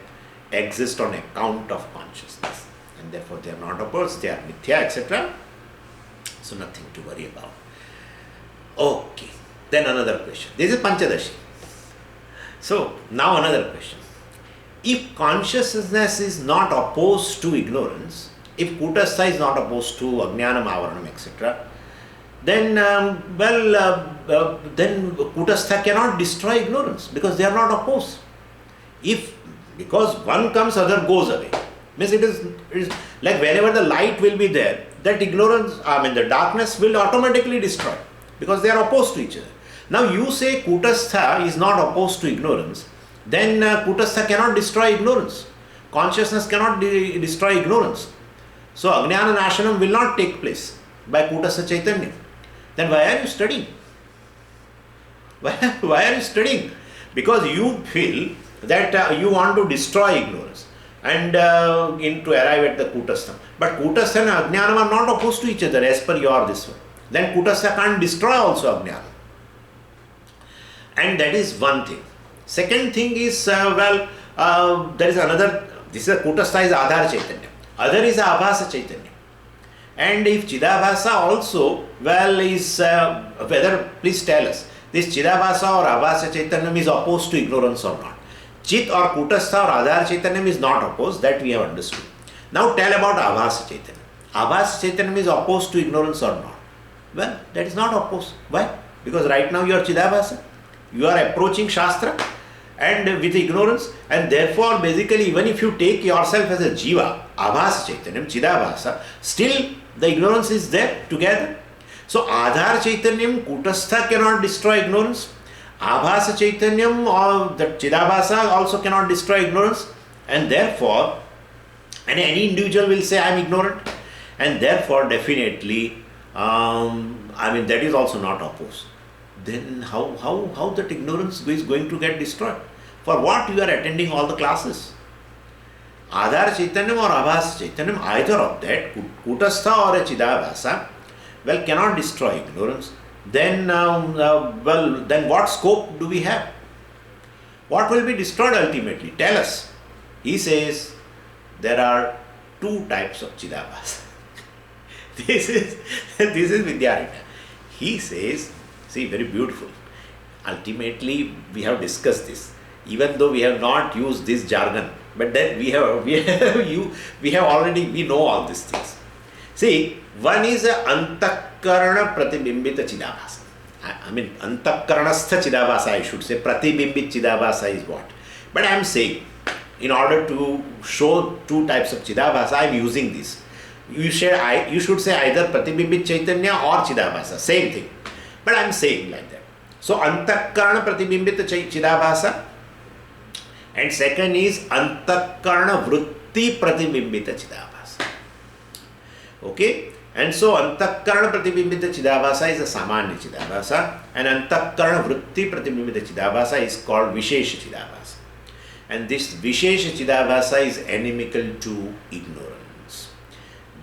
exist on account of consciousness and therefore they are not opposed, they are mithya, etc. So nothing to worry about. Okay, then another question. This is Pancadasi. So now another question. If consciousness is not opposed to ignorance, if Kutastha is not opposed to Ajnanam, Avaranam, etc., then then Kutastha cannot destroy ignorance because they are not opposed. Because one comes, other goes away. Means it is like whenever the light will be there, that ignorance, the darkness will automatically destroy because they are opposed to each other. Now you say Kutastha is not opposed to ignorance, then Kutastha cannot destroy ignorance. Consciousness cannot destroy ignorance. So Ajnana Nashanam will not take place by Kutastha Chaitanya. Then why are you studying? Why are you studying? Because you feel that you want to destroy ignorance and to arrive at the Kutastha. But Kutastha and Ajnanam are not opposed to each other as per your this one. Then Kutastha can't destroy also Ajnanam. And that is one thing. Second thing is, there is another, this is Kutastha is Adhar Chaitanya. Other is Abhasa Chaitanya. And if Chidabhasa also, is, whether, please tell us, this Chidabhasa or Abhasa Chaitanya is opposed to ignorance or not. Chit or Kutastha or Adhar Chaitanya is not opposed, that we have understood. Now tell about Abhasa Chaitanya. Abhasa Chaitanya is opposed to ignorance or not? Well, that is not opposed. Why? Because right now you are Chidabhasa. You are approaching Shastra and with ignorance, and therefore basically even if you take yourself as a Jiva, Abhasa Chaitanyam, Chidabhasa, still the ignorance is there together. So Adhar Chaitanyam, Kutastha cannot destroy ignorance. Abhasa Chaitanyam or the Chidabhasa also cannot destroy ignorance, and therefore any individual will say I am ignorant, and therefore definitely that is also not opposed. Then how that ignorance is going to get destroyed? For what you are attending all the classes? Adhar Chaitanyam or Abhasa Chaitanyam, either of that, Kutastha or a Chidabhasa, cannot destroy ignorance. Then then what scope do we have? What will be destroyed ultimately? Tell us. He says there are two types of Chidabhasa. This is Vidyaranya. He says, see, very beautiful. Ultimately, we have discussed this, even though we have not used this jargon, but then we know all these things. See, one is a Antakarana Pratibimbita Chidabhasa. Antakaranastha Chidabhasa, I should say. Pratibimbit Chidabhasa is what? But I am saying, in order to show two types of Chidabhasa, I am using this. You should say either Pratibimbit Chaitanya or Chidabhasa, same thing. But I am saying like that. So, Antakarana Pratibimbita Chidabhasa, and second is Antakarana Vritti Pratibimbita Chidabhasa. Okay? And so, Antakarana Pratibimbita Chidabhasa is a Samanya Chidabhasa, and Antakarana Vritti Pratibimbita Chidabhasa is called Vishesha Chidabhasa. And this Vishesha Chidabhasa is inimical to ignorance.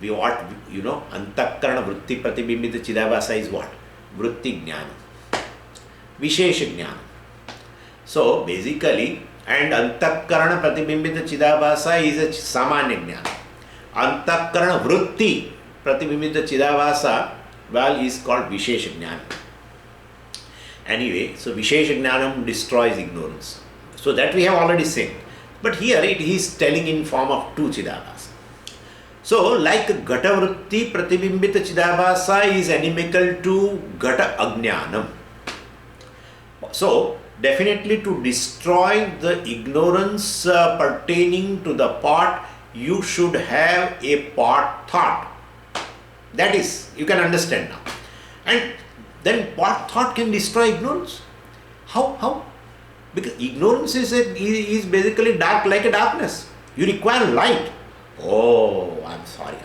Antakarana Vritti Pratibimbita Chidabhasa is what? Vritti Jnana. Vishesha Jnana. So, basically, and Antakarana Pratibimbita Chidabhasa is a Samanya Jnana. Antakarana Vritti Pratibimbita Chidabhasa, is called Vishesha Jnana. Anyway, so Vishesha Jnanam destroys ignorance. So that we have already seen. But here it is telling in form of two Chidabhasa. So like Gata Vritti Pratibimbita Chidabhasa is inimical to Gata Ajnanam. So definitely to destroy the ignorance pertaining to the pot, you should have a pot thought. That is, you can understand now. And then pot thought can destroy ignorance. How? Because ignorance is basically dark, like a darkness. You require light. Oh, I'm sorry.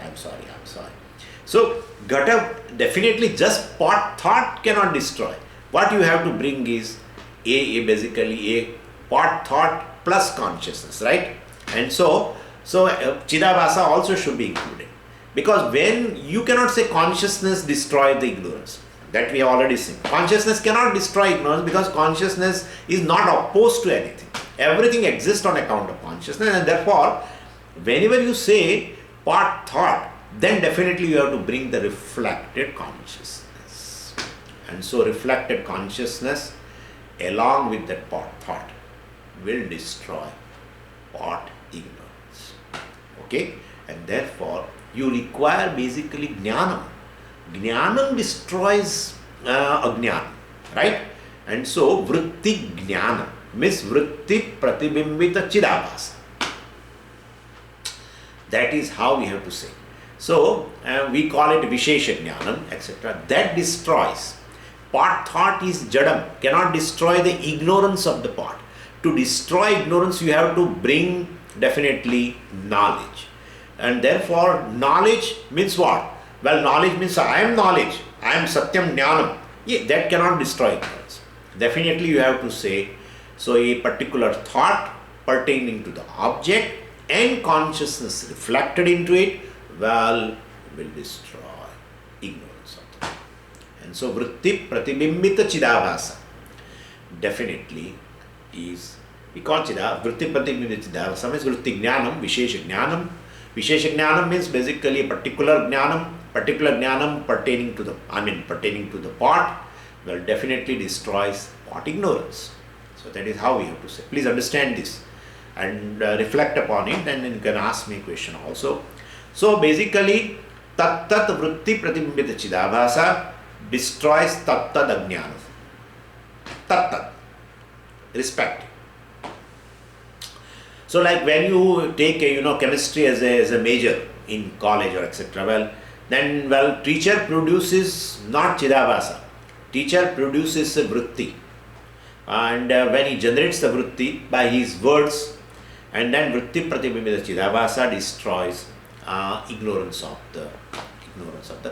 So Gata, definitely just pot thought cannot destroy. What you have to bring is basically a pot thought plus consciousness, right? And so Chidabhasa also should be included. Because when you cannot say consciousness destroy the ignorance, that we have already seen. Consciousness cannot destroy ignorance because consciousness is not opposed to anything. Everything exists on account of consciousness, and therefore, whenever you say pot thought, then definitely you have to bring the reflected consciousness. And so reflected consciousness along with that pot thought will destroy pot ignorance. Okay? And therefore, you require basically jnanam. Jnanam destroys ajnanam, right? And so vritti jnanam means vritti pratibimbita chidabhasa. That is how we have to say. So we call it vishesha jnanam, etc. That destroys. Pot thought is jadam, cannot destroy the ignorance of the pot. To destroy ignorance, you have to bring definitely knowledge. And therefore, knowledge means what? Well, knowledge means I am knowledge, I am satyam jnanam. Yeah, that cannot destroy ignorance. Definitely you have to say, so a particular thought pertaining to the object and consciousness reflected into it, well, will destroy ignorance of that. And so vritti pratibimbita chidabhasa definitely is, we call vritti pratibimbita chidabhasa means vritti jnanam, vishesha jnanam. Vishesha jnanam means basically a particular jnanam pertaining to the pot, well, definitely destroys pot ignorance. So that is how we have to say. Please understand this and reflect upon it, and then you can ask me a question also. So basically, tat vritti pratibimbita chidabhasa destroys tat ajnanam. Tat, respect. So like when you take chemistry as a major in college or etc. Teacher produces not chidabhasa. Teacher produces a vritti. And when he generates the vritti by his words, and then vritti pratibimbita chidabhasa destroys ignorance of the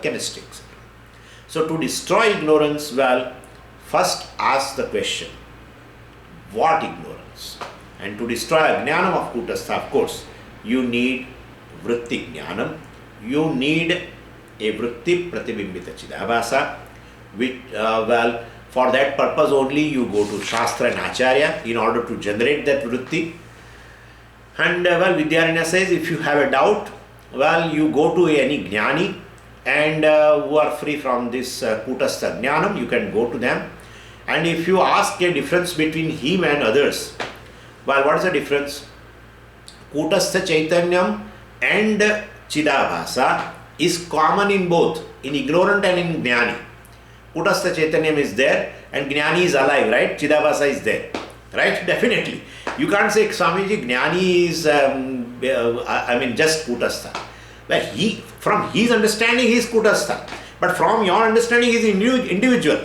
chemistry, etc. So to destroy ignorance, first ask the question, what ignorance? And to destroy ajnanam of kutastha, of course, you need vritti jnanam, you need a vritti pratibimbita chidabhasa, which, for that purpose only you go to Shastra and Acharya in order to generate that vritti. And Vidyaranya says, if you have a doubt, you go to any jnani and who are free from this kutastha jnanam, you can go to them. And if you ask a difference between him and others, what is the difference? Kutastha Chaitanyam and Chidabhasa is common in both, in ignorant and in Jnani. Kutastha Chaitanyam is there and Jnani is alive, right? Chidabhasa is there, right? Definitely. You can't say, Swamiji, Jnani is, just Kutastha. From his understanding, he is Kutastha. But from your understanding, he is individual.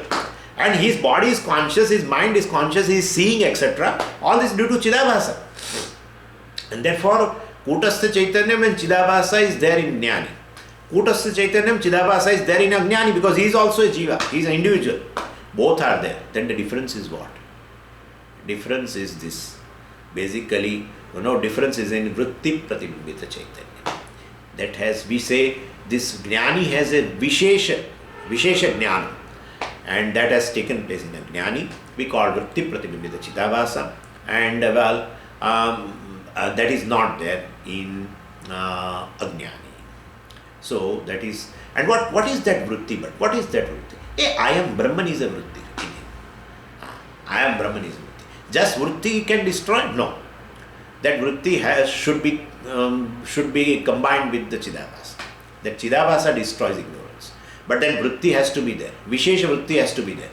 And his body is conscious, his mind is conscious, he is seeing, etc. All this due to Chidabhasa. And therefore, Kutastha Chaitanyam and Chidabhasa is there in Jnani. Kutastha Chaitanyam, Chidabhasa is there in Ajnani because he is also a Jiva, he is an individual. Both are there. Then the difference is what? Difference is this. Basically, difference is in Vritti Pratibimbita Chaitanya. That has, we say, this Jnani has a Vishesha Jnanam. And that has taken place in Jnani. We call Vritti Pratibimbita Chidabhasa. And that is not there in Ajnani. So that is, and what is that Vritti? But what is that Vritti? I am Brahman is a Vritti in him. I am Brahman is a Vritti. Just Vritti can destroy? No. that vritti should be combined with the Chidabhasa. That Chidabhasa destroys ignorance. But then vritti has to be there. Vishesha vritti has to be there.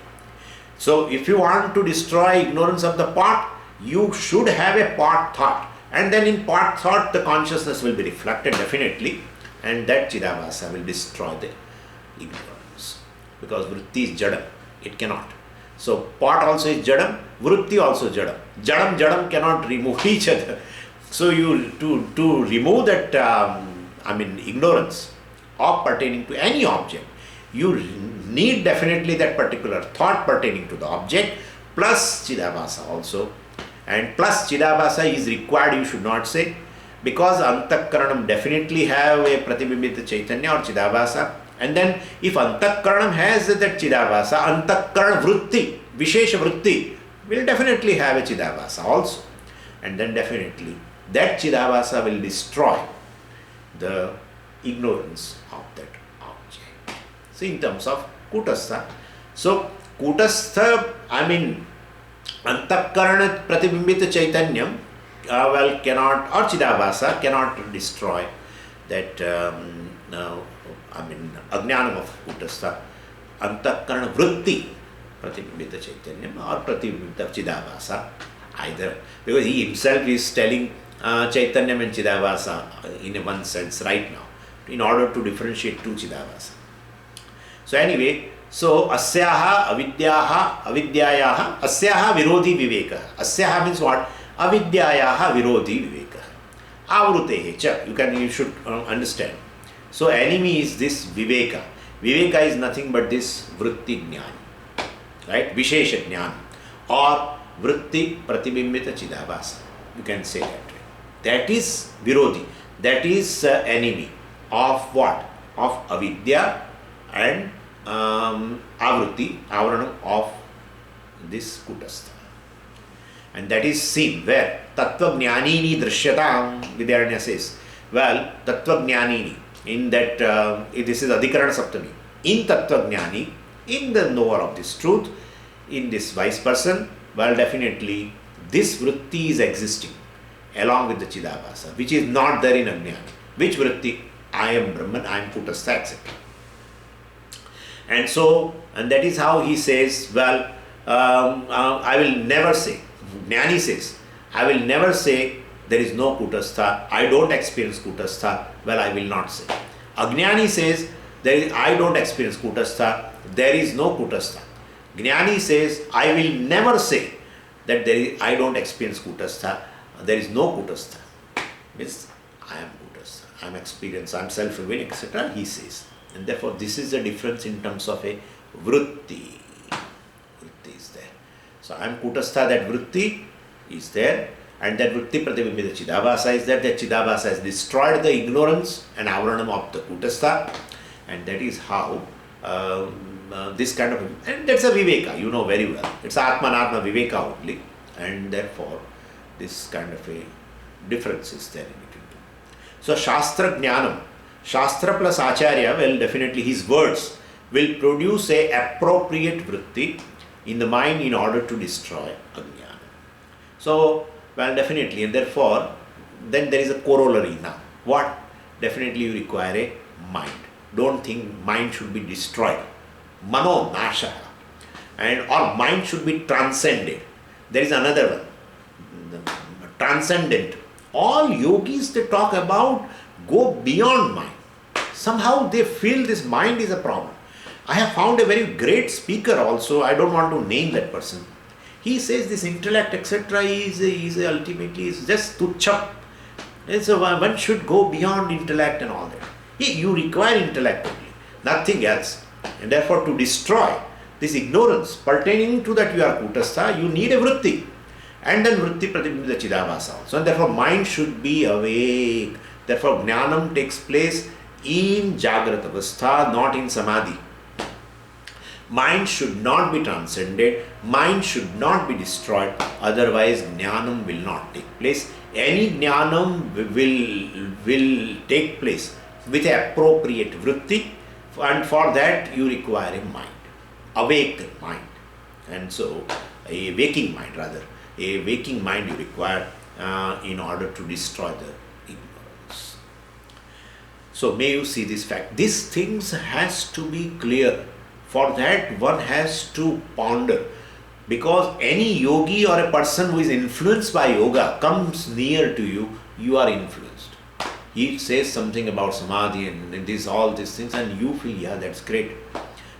So if you want to destroy ignorance of the part, you should have a part thought. And then in part thought, the consciousness will be reflected definitely. And that Chidabhasa will destroy the ignorance. Because vritti is jadam. It cannot. So part also is jadam, vritti also jadam. Jadam cannot remove each other. So you to remove that ignorance of pertaining to any object, you need definitely that particular thought pertaining to the object plus Chidabhasa also. And plus Chidabhasa is required, you should not say, because Antakaranam definitely have a Pratibimbita Chaitanya or Chidabhasa. And then if Antakaranam has that Chidabhasa, Antakarana Vritti, Vishesha Vritti will definitely have a Chidabhasa also. And then definitely that Chidabhasa will destroy the ignorance of that object. So in terms of Kutastha, so Kutastha, Antakarana Pratibimbita Chaitanyam cannot, or Chidabhasa cannot destroy that Ajnanam of Kutastha. Antakarana Vritti Pratibimbita Chaitanyam or Pratibimbita Chidabhasa, either, because he himself is telling Chaitanyam and Chidabhasa in one sense right now, in order to differentiate two Chidabhasa. So anyway, so asyaha avidyayaha asyaha virodhi viveka. Asyaha means what? Avidyayaha virodhi viveka. Avrutehe cha. You should understand. So enemy is this viveka. Viveka is nothing but this vritti jnana, right? Vishesha jnana or vritti pratibimbita chidabhasa. You can say that way. That is virodhi. That is enemy of what? Of avidya and avruti, avaranam of this kutastha. And that is seen where? Tattva jnanini drisyatam, Vidyaranya says. Well, tattva jnanini, in that, this is Adhikarana Saptami. In tattva jnani, in the knower of this truth, in this wise person, well, definitely this vritti is existing along with the Chidabhasa, which is not there in Ajnana. Which vritti? I am Brahman, I am Kutastha, etc. And so, and that is how he says, well, I will never say, Jnani says, I will never say there is no Kutastha, I don't experience Kutastha, well, I will not say. Ajnani says, I don't experience Kutastha, there is no Kutastha. Jnani says, I will never say that I don't experience Kutastha, there is no Kutastha. Means, I am Kutastha, I am experienced, I am self-revealing, etc. He says. And therefore, this is the difference in terms of a vritti. Vritti is there. So, I am Kutastha, that vritti is there, and that vritti pratibimbita Chidabhasa is there. That Chidabhasa has destroyed the ignorance and avaranam of the Kutastha, and that is how this kind of, and that's a viveka, you know very well. It's Atmanatma viveka only, and therefore, this kind of a difference is there in between. So, Shastra Jnanam, Shastra plus Acharya, well, definitely his words will produce a appropriate vritti in the mind in order to destroy Ajnana. So, well, definitely, and therefore, then there is a corollary now. What? Definitely you require a mind. Don't think mind should be destroyed. Mano nasha. And or mind should be transcended. There is another one. Transcendent. All yogis they talk about go beyond mind. Somehow they feel this mind is a problem. I have found a very great speaker also, I don't want to name that person. He says this intellect etc. is ultimately is just tuchha. So one should go beyond intellect and all that. You require intellect only, nothing else. And therefore to destroy this ignorance pertaining to that you are Kutastha, you need a vritti. And then vritti pratibimbita Chidabhasa also. And therefore mind should be awake. Therefore Jnanam takes place in Jagrat Avastha, not in Samadhi. Mind should not be transcended, mind should not be destroyed, otherwise Jnanam will not take place. Any Jnanam will take place with appropriate vritti, and for that you require a mind, awake mind. And so, a waking mind rather, a waking mind you require, in order to destroy the ignorance. So may you see this fact. These things has to be clear. For that one has to ponder, because any yogi or a person who is influenced by yoga comes near to you, you are influenced. He says something about samadhi and all these things, and you feel, yeah, that's great.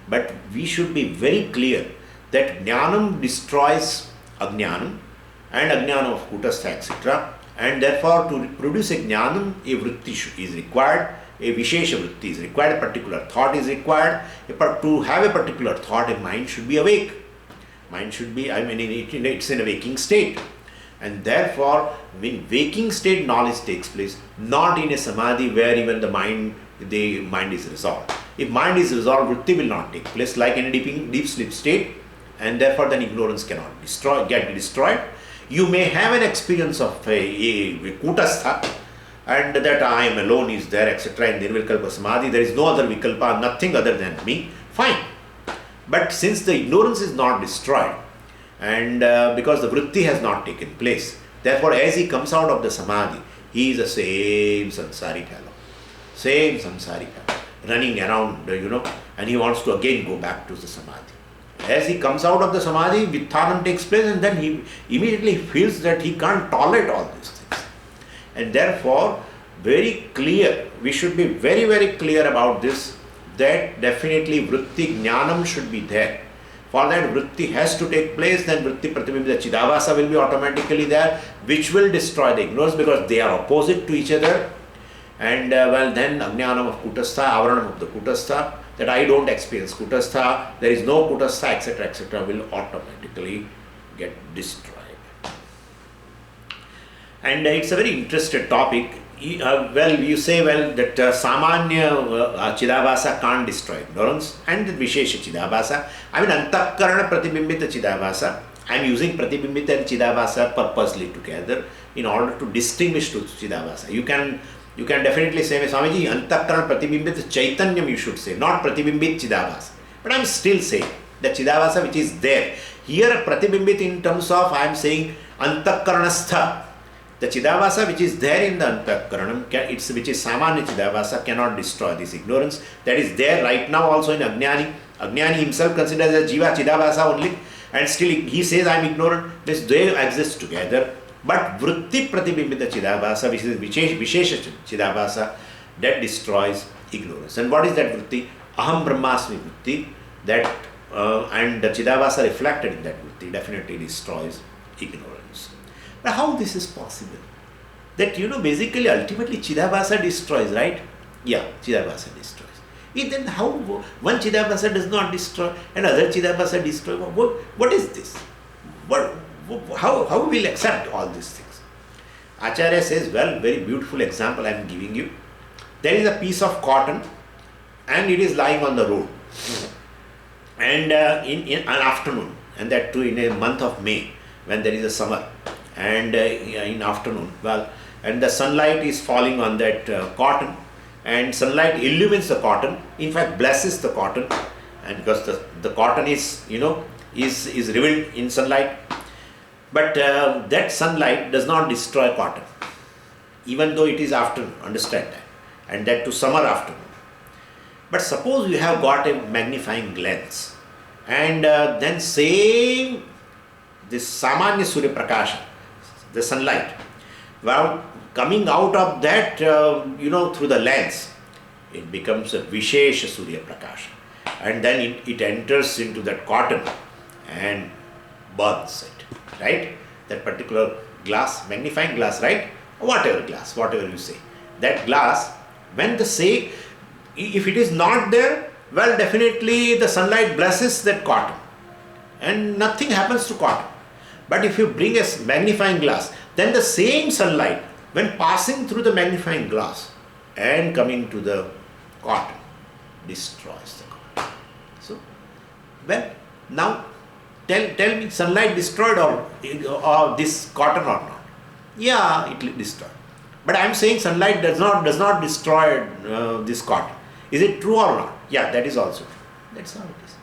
But we should be very clear that jnanam destroys ajnanam and ajnana of kutastha, etc. And therefore, to produce a jnanam, a vritti is required, a vishesha vritti is required, a particular thought is required. To have a particular thought, a mind should be awake. Mind should be, it's in a waking state. And therefore, when waking state knowledge takes place, not in a samadhi where even the mind is resolved. If mind is resolved, vritti will not take place, like in a deep sleep state, and therefore then ignorance cannot get destroyed. You may have an experience of a kutastha, and that I am alone is there, etc. In nirvikalpa samadhi, there is no other vikalpa, nothing other than me. Fine. But since the ignorance is not destroyed, and because the vritti has not taken place, therefore as he comes out of the samadhi, he is the same samsari fellow, running around, and he wants to again go back to the samadhi. As he comes out of the samadhi, vithanam takes place, and then he immediately feels that he can't tolerate all these things. And therefore, very clear, we should be very, very clear about this, that definitely vritti jnanam should be there. For that vritti has to take place, then vritti pratibimbita chidavasa will be automatically there, which will destroy the ignorance, because they are opposite to each other. And then ajnanam of kutastha, avaranam of the kutastha, that I don't experience kutastha, there is no kutastha, etc., will automatically get destroyed. And it's a very interesting topic. You say that samanya chidabhasa can't destroy ignorance, and the vishesha chidabhasa. I mean, antakarana pratibimbita chidabhasa. I am using pratibimbita and chidabhasa purposely together in order to distinguish to chidabhasa. You can definitely say, Swamiji, antakarana pratibimbita chaitanyam you should say, not pratibimbit chidabhasa. But I am still saying the chidabhasa which is there. Here pratibimbit in terms of, I am saying antakaranastha. The chidavasa which is there in the antakaranam, which is samanya chidavasa, cannot destroy this ignorance. That is there right now also in Ajnani. Ajnani himself considers as jiva chidavasa only, and still he says I am ignorant. This they exist together. But vritti pratibimbita chidavasa, which is vishesha chidavasa, that destroys ignorance. And what is that vritti? Aham brahmasmi vritti, that and the chidavasa reflected in that vritti definitely destroys ignorance. But how this is possible? That basically ultimately chidabhasa destroys, right? Yeah, chidabhasa destroys. Then how one chidabhasa does not destroy and other chidabhasa destroy? What is this? How we will accept all these things? Acharya says, well, very beautiful example I am giving you. There is a piece of cotton and it is lying on the road. And in an afternoon, and that too in a month of May, when there is a summer, and in afternoon, and the sunlight is falling on that cotton, and sunlight illumines the cotton, in fact blesses the cotton, and because the cotton is is revealed in sunlight, but that sunlight does not destroy cotton, even though it is afternoon, understand that, and that to summer afternoon. But suppose you have got a magnifying lens, and then same this samanya surya prakasha, the sunlight, coming out of that, through the lens, it becomes a vishesha surya prakasha, and then it enters into that cotton and burns it, right? That particular glass, magnifying glass, right? Whatever glass, whatever you say, that glass, when if it is not there, well, definitely the sunlight blesses that cotton and nothing happens to cotton. But if you bring a magnifying glass, then the same sunlight, when passing through the magnifying glass and coming to the cotton, destroys the cotton. So, well, now tell me, sunlight destroyed or this cotton or not? Yeah, it will destroy. But I am saying sunlight does not destroy this cotton. Is it true or not? Yeah, that is also true. That's how it is.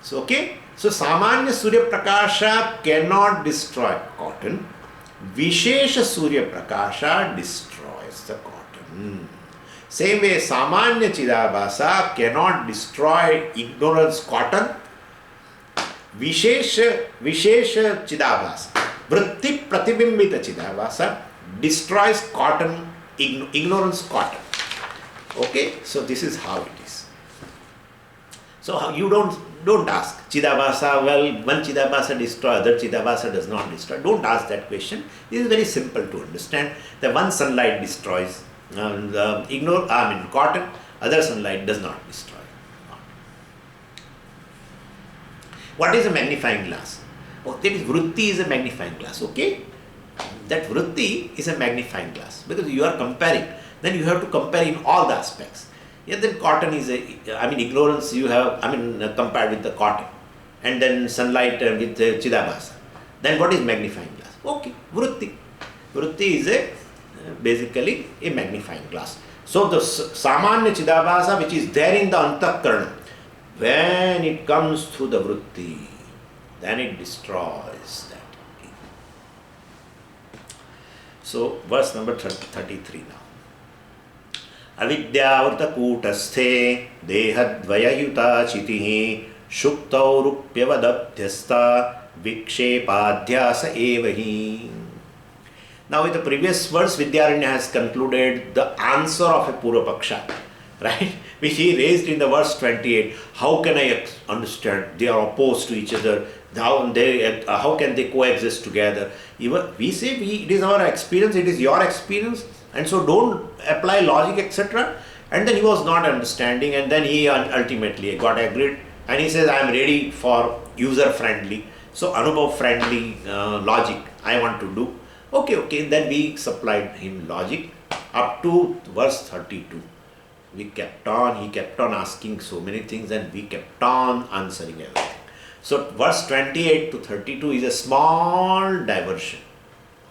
So, okay. So, samanya surya prakasha cannot destroy cotton, Vishesha Surya Prakasha destroys the cotton. Same way, Samanya Chidabhasa cannot destroy ignorance cotton. Vishesha Chidabhasa, Vritti Pratibimbita Chidabhasa destroys cotton, ignorance cotton. Okay, so this is how it is. So you don't ask Chidabhasa, well, one Chidabhasa destroys, other Chidabhasa does not destroy. Don't ask that question. This is very simple to understand. The one sunlight destroys cotton, other sunlight does not destroy. What is a magnifying glass? Oh, that is vritti is a magnifying glass, okay? That vritti is a magnifying glass because you are comparing. Then you have to compare in all the aspects. Yeah, then cotton is ignorance you have, compared with the cotton. And then sunlight with Chidabhasa. Then what is magnifying glass? Okay, vritti. Vritti is basically a magnifying glass. So the Samanya Chidabhasa which is there in the Antakarana, when it comes through the vritti, then it destroys that. So verse number 33 now. Avidyavrta kutasthe dehadvayayuta chitihi shuktaurupyavadabhyasta vikshepadhyasa evahi. Now with the previous verse, Vidyaranya has concluded the answer of a Purvapaksha, right? Which he raised in the verse 28. How can I understand? They are opposed to each other. How can they coexist together? Even we say it is our experience, it is your experience, and so don't apply logic, etc. And then he was not understanding, and then he ultimately got agreed, and he says, I am ready for user-friendly, so Anubhav-friendly logic I want to do. Okay, then we supplied him logic up to verse 32. He kept on asking so many things, and we kept on answering everything. So verse 28 to 32 is a small diversion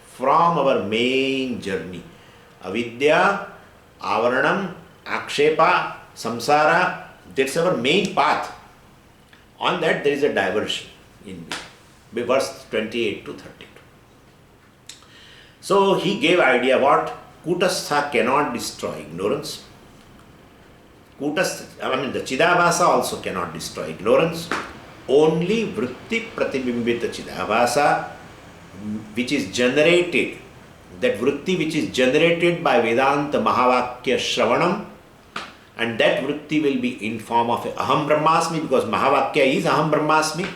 from our main journey. Avidya, Avaranam, Akshepa, Samsara, that's our main path. On that there is a diversion in verse 28 to 32. So he gave idea what? Kutastha cannot destroy ignorance. The Chidabhasa also cannot destroy ignorance. Only vritti pratibimbita Chidabhasa, which is generated, that vritti which is generated by Vedanta Mahavakya Shravanam, and that vritti will be in form of Aham Brahmasmi, because Mahavakya is Aham Brahmasmi,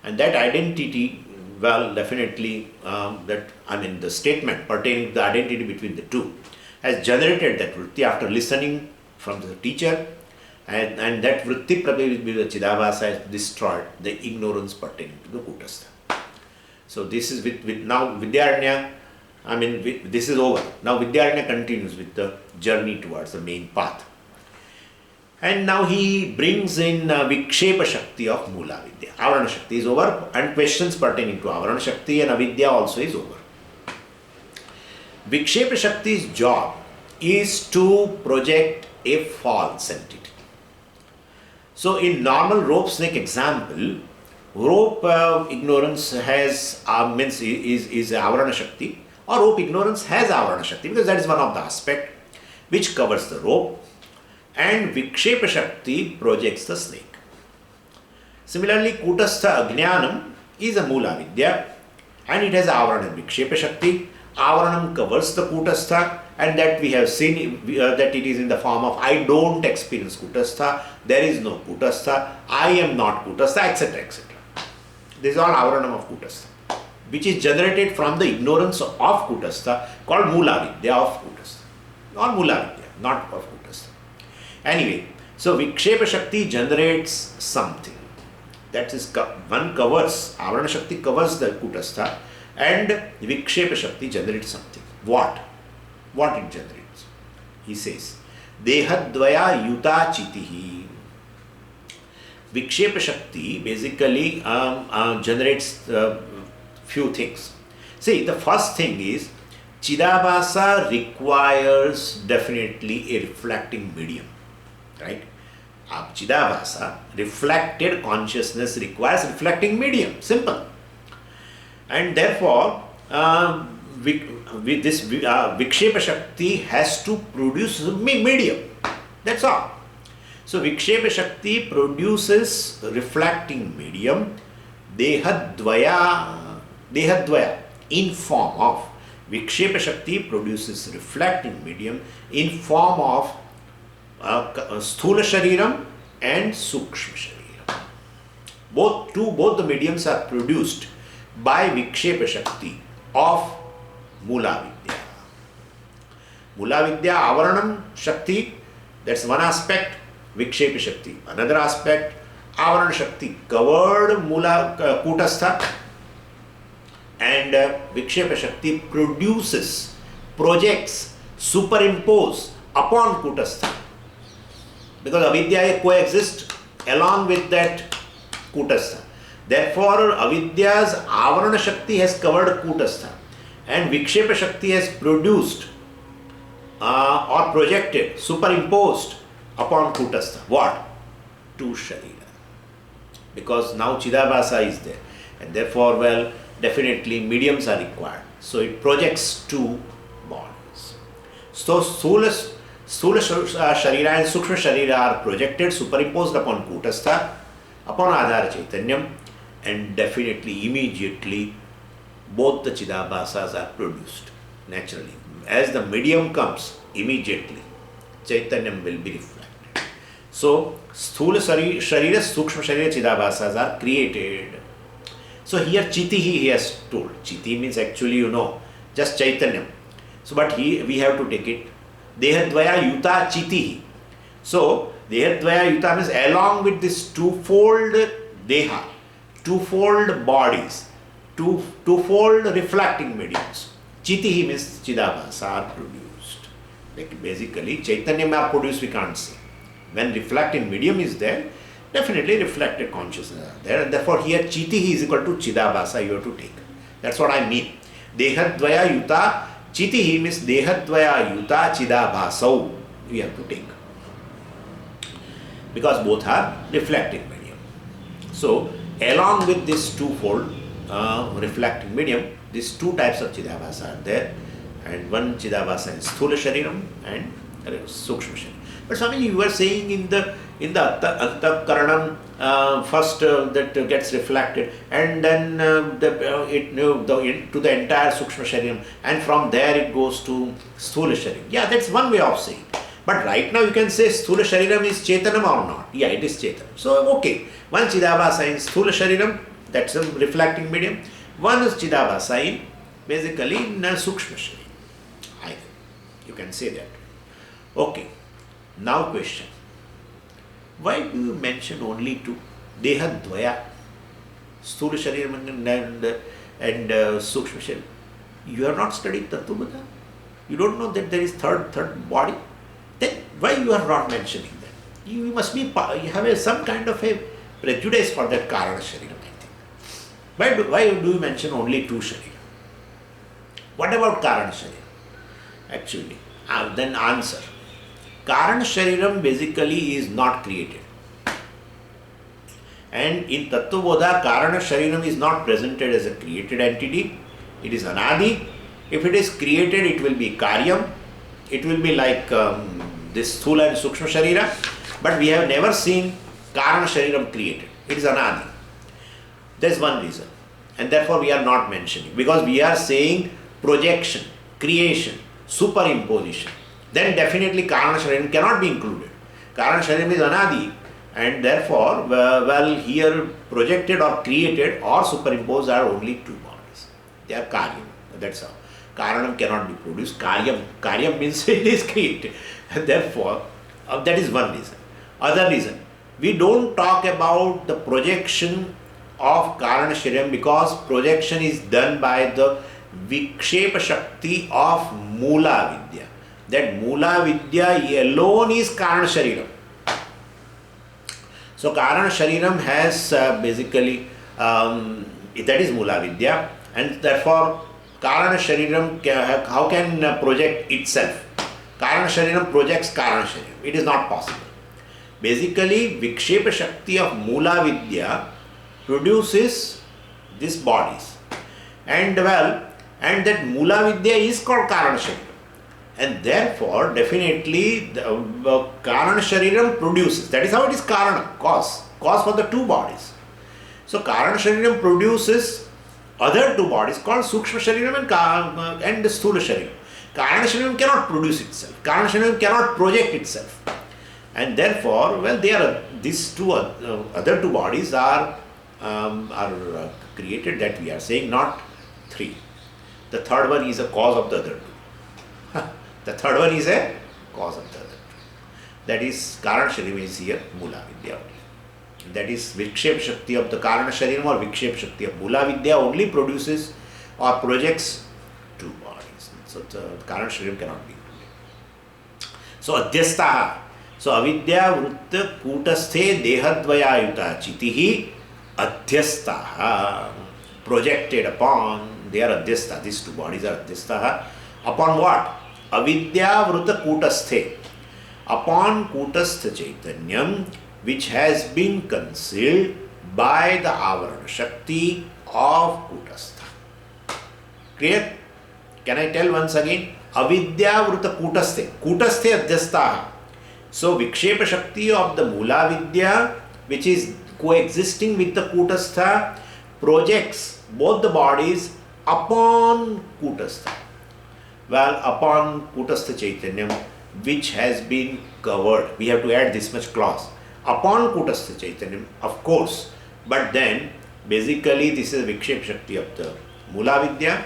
and that identity, well, definitely the statement pertaining to the identity between the two has generated that vritti after listening from the teacher, and that vritti pratibimbita Chidabhasa has destroyed the ignorance pertaining to the Kutastha. So this is with now Vidyaranya. This is over. Now Vidyaranya continues with the journey towards the main path. And now he brings in Vikshepa Shakti of Mula Vidya. Avarana Shakti is over, and questions pertaining to Avarana Shakti and Avidya also is over. Vikshepa Shakti's job is to project a false entity. So in normal rope snake example, rope ignorance has is Avarana Shakti, or rope ignorance has Avarana Shakti, because that is one of the aspect which covers the rope, and Vikshepa Shakti projects the snake. Similarly, Kutastha Ajnanam is a Mula Vidya, and it has Avarana Vikshepa Shakti. Avaranam covers the Kutastha, and that we have seen that it is in the form of I don't experience Kutastha, there is no Kutastha, I am not Kutastha, etc. etc. This is all Avaranam of Kutastha, which is generated from the ignorance of Kutastha, called Mula Vidya of Kutastha, or Mula Vidya, not of Kutastha. Anyway, so Vikshepa Shakti generates something. That is, one covers, Avarana Shakti covers the Kutastha, and Vikshepa Shakti generates something. What? What it generates? He says, Dehadvaya yuta chitihi. Vikshepa Shakti basically generates few things. See, the first thing is, Chidabhasa requires definitely a reflecting medium, right? Chidabhasa, reflected consciousness requires reflecting medium, simple. And therefore, Vikshepa Shakti has to produce medium. That's all. So Vikshepa Shakti produces reflecting medium Dehadvaya in form of. Vikshepa Shakti produces reflecting medium in form of Sthula Shariram and Sukshma Shariram. Both the mediums are produced by Vikshepa Shakti of Mula Vidya. Mula Vidya Avaranam Shakti, that's one aspect, Vikshepa Shakti. Another aspect, Avarana Shakti, covered Mula Kutastha, and Vikshepa Shakti produces, projects, superimpose upon Kutastha. Because Avidya coexists along with that Kutastha. Therefore, Avidya's Avarana Shakti has covered Kutastha, and Vikshepa Shakti has produced or projected, superimposed upon Kutastha. What? Two Sharira. Because now Chidabhasa is there, and therefore, well, definitely mediums are required. So it projects two bodies. So Sthula Sharira and Sukshma Sharira are projected, superimposed upon Kutastha, upon Adhara Chaitanyam, and definitely, immediately, both the Chidabhasas are produced naturally. As the medium comes, immediately, Chaitanyam will be reflected. So, Sthula Sharira, Sukshma Sharira, Chidabhasas are created. So, here Chitihi he has told. Chiti means actually, just Chaitanyam. So, but we have to take it. Dehadvaya Yuta Chitihi. So, Dehadvaya Yuta means along with this twofold Deha, twofold bodies, twofold reflecting mediums. Chitihi means Chidabhasa are produced. Like basically, Chaitanya are produced, we can't say. When reflecting medium is there, definitely reflected consciousness are there, and therefore here Chitihi is equal to Chidabhasa you have to take. That's what I mean. Dehadvaya Yuta Chitihi means Dehadvaya Yuta Chidabhasau we have to take. Because both are reflecting medium. So, along with this twofold reflecting medium, these two types of Chidabhasa are there, and one Chidabhasa is Sthula Shariram and Sukshma Shariram. But Swami, you were saying in the Antakaranam first that gets reflected, and then to the entire Sukshma Shariram, and from there it goes to Sthula Shariram. Yeah, that's one way of saying. But right now you can say Sthula Shariram is Chetanam or not. Yeah, it is Chetanam. So, okay, one Chidabhasa in Sthula Shariram, that's a reflecting medium. One is Chidabhasa in, basically, in Sukshma Shariram. Either. You can say that. Okay. Now question. Why do you mention only two? Dehadvaya, Sthula Shariram and Sukshma Shariram. You have not studied Tattvabodha? You don't know that there is third body? Then why you are not mentioning that? You must be, you have some kind of a prejudice for that Karana Shariram, I think. Why do you mention only two Shariram? What about Karana Shariram? Actually, then answer. Karana Shariram basically is not created. And in Tattvabodha, Karana Shariram is not presented as a created entity. It is Anadi. If it is created, it will be Karyam. It will be like this Sthula and Sukshma Sharira. But we have never seen Karana Shariram created. It is Anadi. There is one reason. And therefore we are not mentioning. Because we are saying projection, creation, superimposition. Then definitely Karana Shariram cannot be included. Karana Shariram is Anadi, and therefore, well, here projected or created or superimposed are only two bodies. They are Karyam. That's how. Karanam cannot be produced. Karyam means it is created. And therefore, that is one reason. Other reason, we don't talk about the projection of Karana Shariram because projection is done by the Vikshepa Shakti of Mula Vidya. That Mula Vidya alone is Karana Shariram. So Karana Shariram has basically, that is Mula Vidya, and therefore Karana Shariram, how can project itself? Karana Shariram projects Karana Shariram. It is not possible. Basically, Vikshepa Shakti of Mula Vidya produces these bodies. And well, And that Mula Vidya is called Karana Shariram. And therefore, definitely, the Karana Shariram produces. That is how it is Karana, cause. Cause for the two bodies. So, Karana Shariram produces other two bodies called Sukshma Shariram and Sthula Shariram. Karana Shariram cannot produce itself. Karana Shariram cannot project itself. And therefore, well, these two other two bodies are created, that we are saying, not three. The third one is a cause of the other two. The third one is a cause of the other two. That is, Karana Shariram is here, Mula Vidya only. That is, Vikshep Shakti of the Karana Shariram or Vikshep Shakti of Mula Vidya only produces or projects two bodies. So, the Karana Shariram cannot be included. So, Adhyastaha. So, Avidya Vrutta Kutasthe Dehadvayayuta Chitihi Adhyastaha. Projected upon, they are Adhyastha, these two bodies are Adhyastaha. Upon what? Avidya Vrutta Kutasthe. Upon Kutastha Chaitanyam, which has been concealed by the Avarana Shakti of Kutastha. Clear? Can I tell once again? Avidya Vrutta Kutasthe. Kutasthe Adhyastaha. So, Vikshepa Shakti of the Mula Vidya, which is coexisting with the Kutastha, projects both the bodies upon Kutastha. Well, upon Kutastha Chaitanyam, which has been covered. We have to add this much clause. Upon Kutastha Chaitanyam, of course. But then, basically, this is Vikshepa Shakti of the Mula Vidya.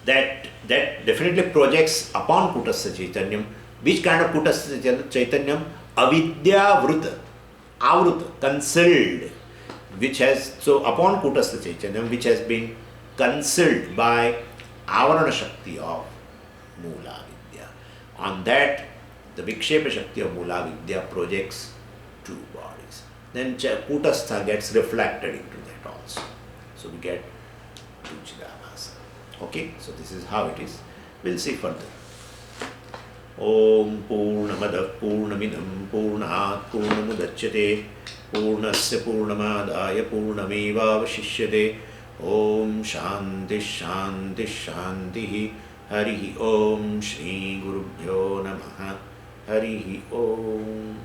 That definitely projects upon Kutastha Chaitanyam. Which kind of Kutastha Chaitanyam? Avidya Vrutta. Avruta, concealed. Which has, so upon Kutastha Chaitanyam, which has been concealed by Avarana Shakti of Mula Vidya. On that, the Vikshepa Shakti of Mula Vidya projects two bodies. Then Kutastha gets reflected into that also. So we get two Chidabhasa. Okay, so this is how it is. We'll see further. Om Purnamada Purnamidam Purnat Purnamudachyate Purnasya Purnamadaya Purnameva Vashishyate. Om Shanti Shanti Shanti Harihi Om Shri Gurubhyo Namaha Harihi Om.